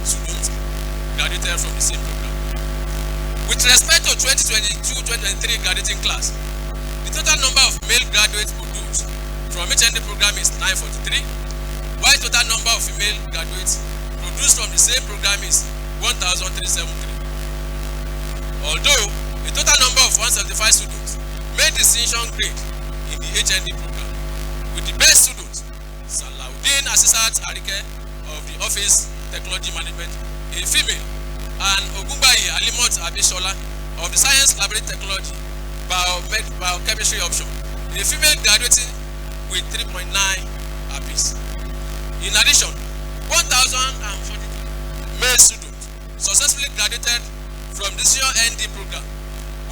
students graduated from the same program. With respect to 2022-2023 graduating class, the total number of male graduates produced from HND program is 943, while total number of female graduates produced from the same program is 1,373. Although a total number of 175 students made distinction grade in the HND program, with the best students Salaudin Asisat Arike of the Office Technology Management, a female, and Ogunbayi Alimot Abisola of the Science Laboratory Technology Biochemistry option, a female graduating with 3.9 apiece. In addition, 1,042 male students successfully graduated from the senior ND program,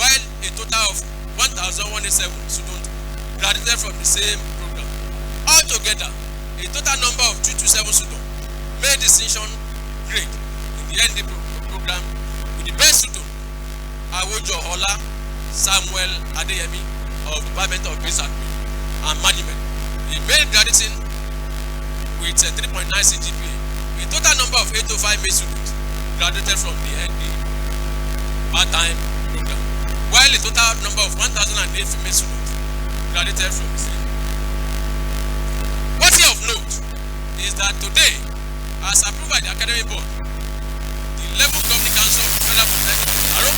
while a total of 1,187 students graduated from the same program. Altogether, a total number of 227 students made distinction grade in the ND program, with the best student Awojo Hola Samuel Adeyemi of Department of Business and Management. He made graduating with 3.9 CGPA. The total number of 805 male students graduated from the ND part-time program, while the total number of 1,008 female students graduated from the same. Worthy of note is that today, as approved by the Academic Board, the Level Governing Council of the Federal Polytechnic Ilaro,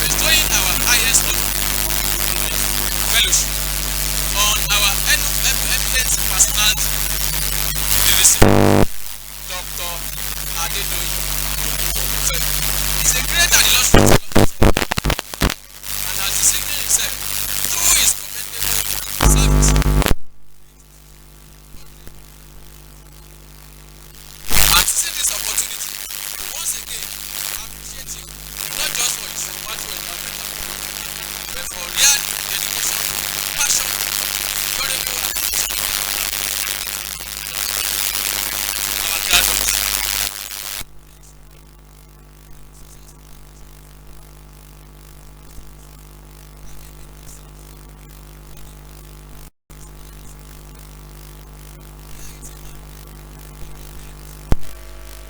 bestowing our highest honor, fellowship, on our eminent personality, Dr. Adedoyin. He's a great and illustrious and has distinguished himself through his commendable service. I'm seizing this opportunity to once again appreciate him, not just for his wonderful environment, but for real dedication, passion, durable application. Our graduates.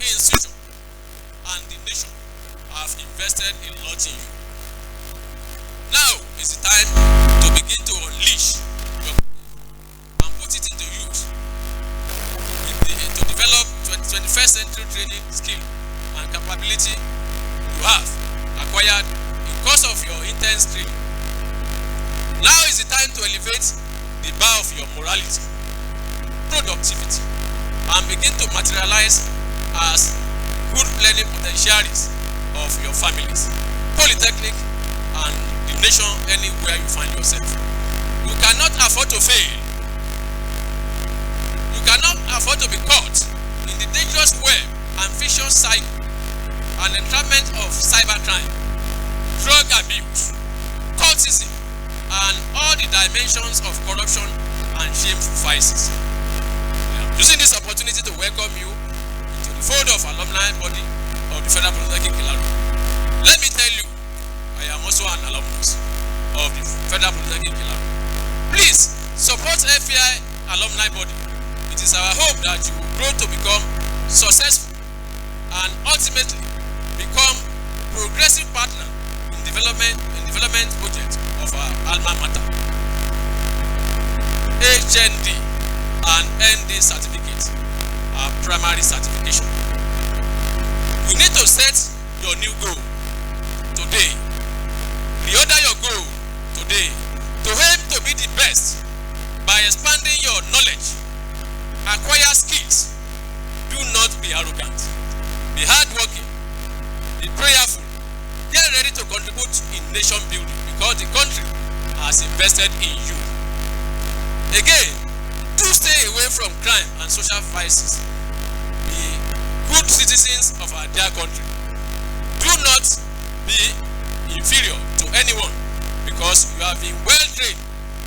Institution and the nation have invested a lot in you. Now is the time to begin to unleash your and put it into use to develop 21st century training skill and capability you have acquired in course of your intense training. Now is the time to elevate the bar of your morality, productivity, and begin to materialize as good learning potentiaries of your families, Polytechnic, and the nation anywhere you find yourself. You cannot afford to fail. You cannot afford to be caught in the dangerous web and vicious cycle and entrapment of cybercrime, drug abuse, cultism, and all the dimensions of corruption and shameful vices. I am using this opportunity to welcome you into the fold of alumni body of the Federal Polytechnic Ilaro. Let me tell you, I am also an alumnus of the Federal Polytechnic Ilaro. Please support FPI alumni body. It is our hope that you will grow to become successful and ultimately become progressive partner in development project of our alma mater. HND and ND certificates are primary certification. You need to set your new goal today. Reorder your goal today to aim to be the best by expanding your knowledge. Acquire skills. Do not be arrogant. Be hardworking. Be prayerful. Get ready to contribute in nation building because the country has invested in you. Again, do stay away from crime and social vices. Be good citizens of our dear country. Do not be inferior to anyone because you have been well trained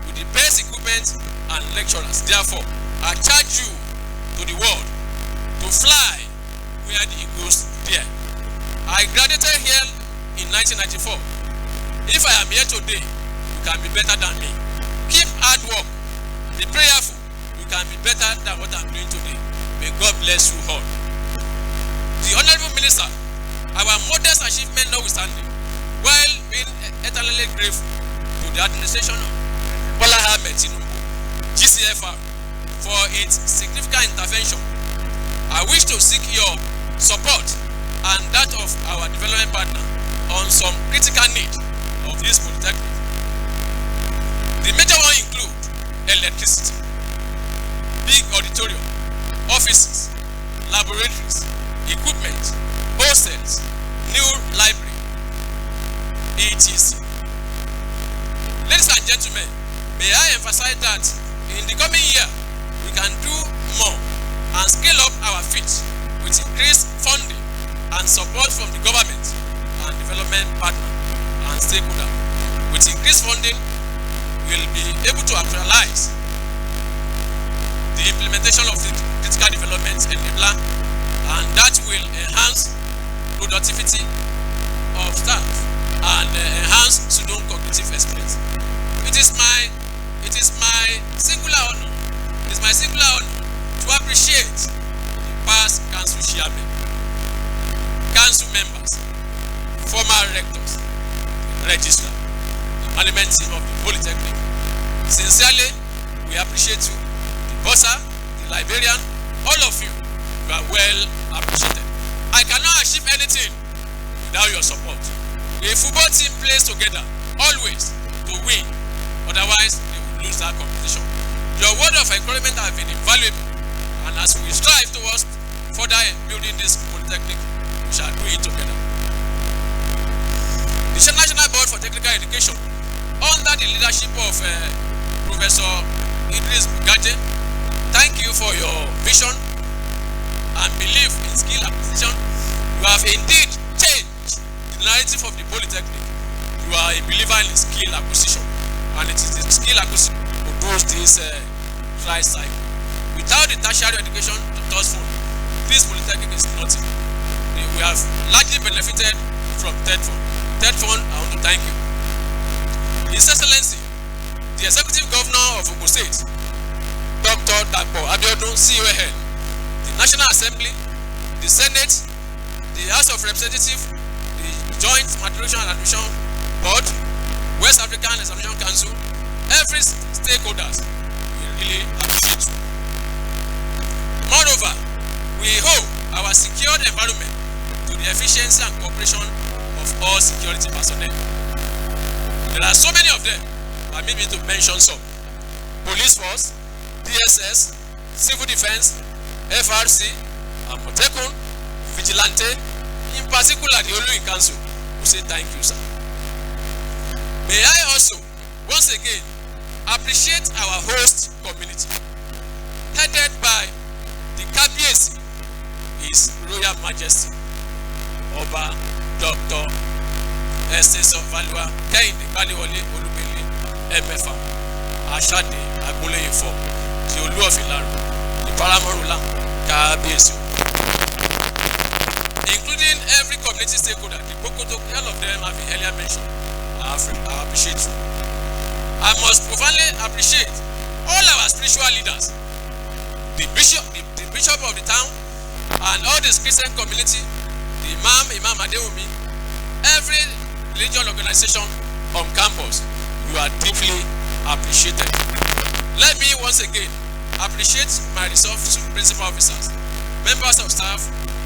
with the best equipment and lecturers. Therefore, I charge you to the world to fly where the eagles dare. I graduated here in 1994. If I am here today, you can be better than me. Keep hard work. Be prayerful. You can be better than what I'm doing today. May God bless you all. The Honorable Minister, our modest achievement notwithstanding, while being eternally grateful to the administration of Bola Ahmed Tinubu, GCFR, for its significant intervention, I wish to seek your support and that of our development partner on some critical need of this polytechnic. The major one include electricity, big auditorium, offices, laboratories, equipment, hostels, new library, etc. Ladies and gentlemen, may I emphasize that in the coming year, we can do more and scale up our feet with increased funding and support from the government and development partner and stakeholder. With increased funding, we will be able to actualize the implementation of the critical development enabler, and that will enhance productivity of staff and enhance student cognitive experience. former rectors, the registrar, the management team of the Polytechnic. Sincerely, we appreciate you, the bursar, the librarian, all of you. You are well appreciated. I cannot achieve anything without your support. A football team plays together, always, to win. Otherwise, they will lose that competition. Your word of encouragement has been invaluable, and as we strive towards further building this Polytechnic, we shall do it together. The National Board for Technical Education, under the leadership of Professor Idris Bugaje, thank you for your vision and belief in skill acquisition. You have indeed changed the narrative of the Polytechnic. You are a believer in skill acquisition, and it is the skill acquisition who does this dry cycle. Without the tertiary education to third fund, this Polytechnic is nothing. We have largely benefited from third fund. Third fund, I want to thank you. His Excellency, the Executive Governor of Ogun State, Dr. Dakpo Abiodun, CON, the National Assembly, the Senate, the House of Representatives, the Joint Matriculation and Admission Board, West African Examination Council, every stakeholders, we really appreciate you. Moreover, we hope our secured environment to the efficiency and cooperation of all security personnel. There are so many of them. Permit me to mention some. Police force, DSS, Civil Defense, FRC, Amotekun, Vigilante, in particular the Olu Council, who say thank you, sir. May I also, once again, appreciate our host community, headed by the Kabiyesi, His Royal Majesty, Oba Dr. Esteso Valua Kehinde Gbadewole Olubele Emefa Asade Agboleyefo, the Olu of Ilaro, the paramount ruler Kabiyesi, including every community stakeholder, the Bokoto, all of them have been earlier mentioned. I appreciate you. I must profoundly appreciate all our spiritual leaders, the bishop of the town, and all the Christian community, the Imam Adewumi, every religious organization on campus. You are deeply appreciated. Let me once again appreciate my resource principal officers, members of staff,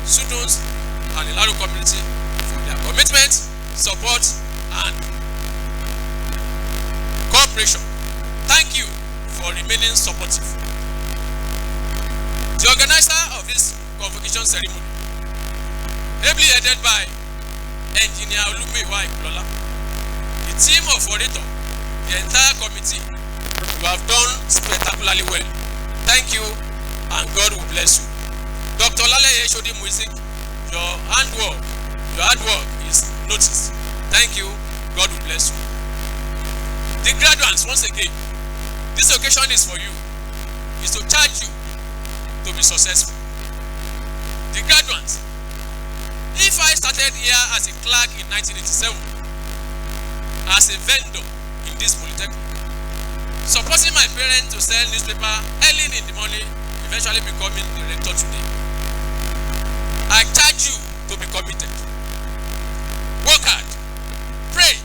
students, and the Ilaro community for their commitment, support, and cooperation. Thank you for remaining supportive. The organizer of this convocation ceremony, ably headed by Engineer Olumiwa Iklola, the team of orator, the entire committee, you have done spectacularly well. Thank you, and God will bless you. Dr. Laleye Shodi Music, your hard work is noticed. Thank you, God will bless you. The graduates, once again, this occasion is for you, is to charge you to be successful. The graduates, if I started here as a clerk in 1987, as a vendor in this Polytechnic, supporting my parents to sell newspaper early in the morning, eventually becoming the rector today, I charge you to be committed. Work hard, pray.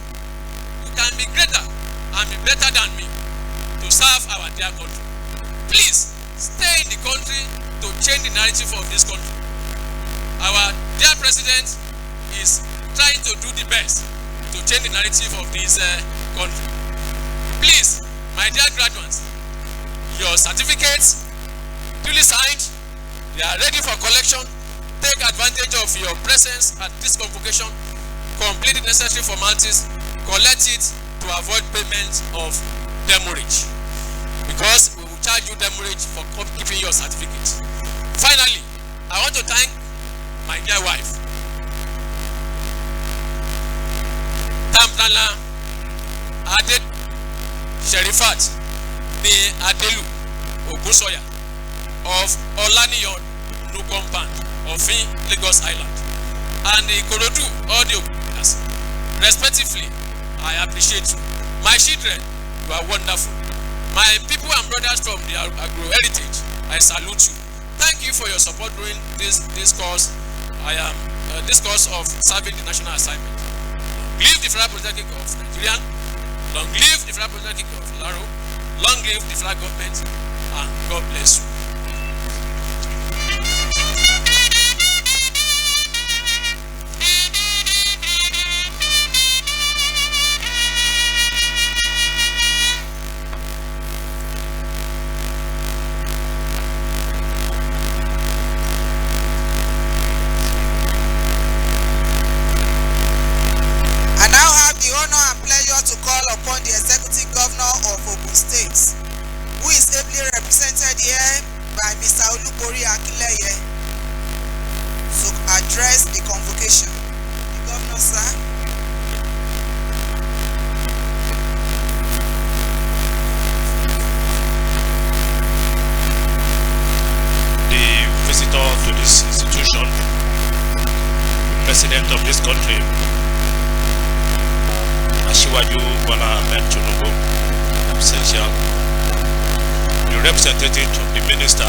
You can be greater and be better than me to serve our dear country. Please stay in the country to change the narrative of this country. Our dear president is trying to do the best to change the narrative of this country. Please, my dear graduates, your certificates duly signed, they are ready for collection. Take advantage of your presence at this convocation, complete the necessary formalities, collect it to avoid payment of demurrage, because we will charge you demurrage for keeping your certificate. Finally, I want to thank my dear wife, Tamplana Ade Sherifat de Adelu Ogunsoya of Olaniyon No Compound of Lagos Island, and the Ikorodu audio broadcast. Respectively, I appreciate you. My children, you are wonderful. My people and brothers from the agro heritage, I salute you. Thank you for your support during this course. This course of serving the national assignment. live the Federal Polytechnic of Nigeria. Long live the Federal Polytechnic of Ilaro. Long live the federal government, and God bless you. To call upon the Executive Governor of Ogun State, who is ably represented here by Mr. Olubori Akileye, to address the convocation. The Governor, sir. The visitor to this institution, President of this country, Asiwaju Bola Ahmed Tinubu, essential. The representative of the minister,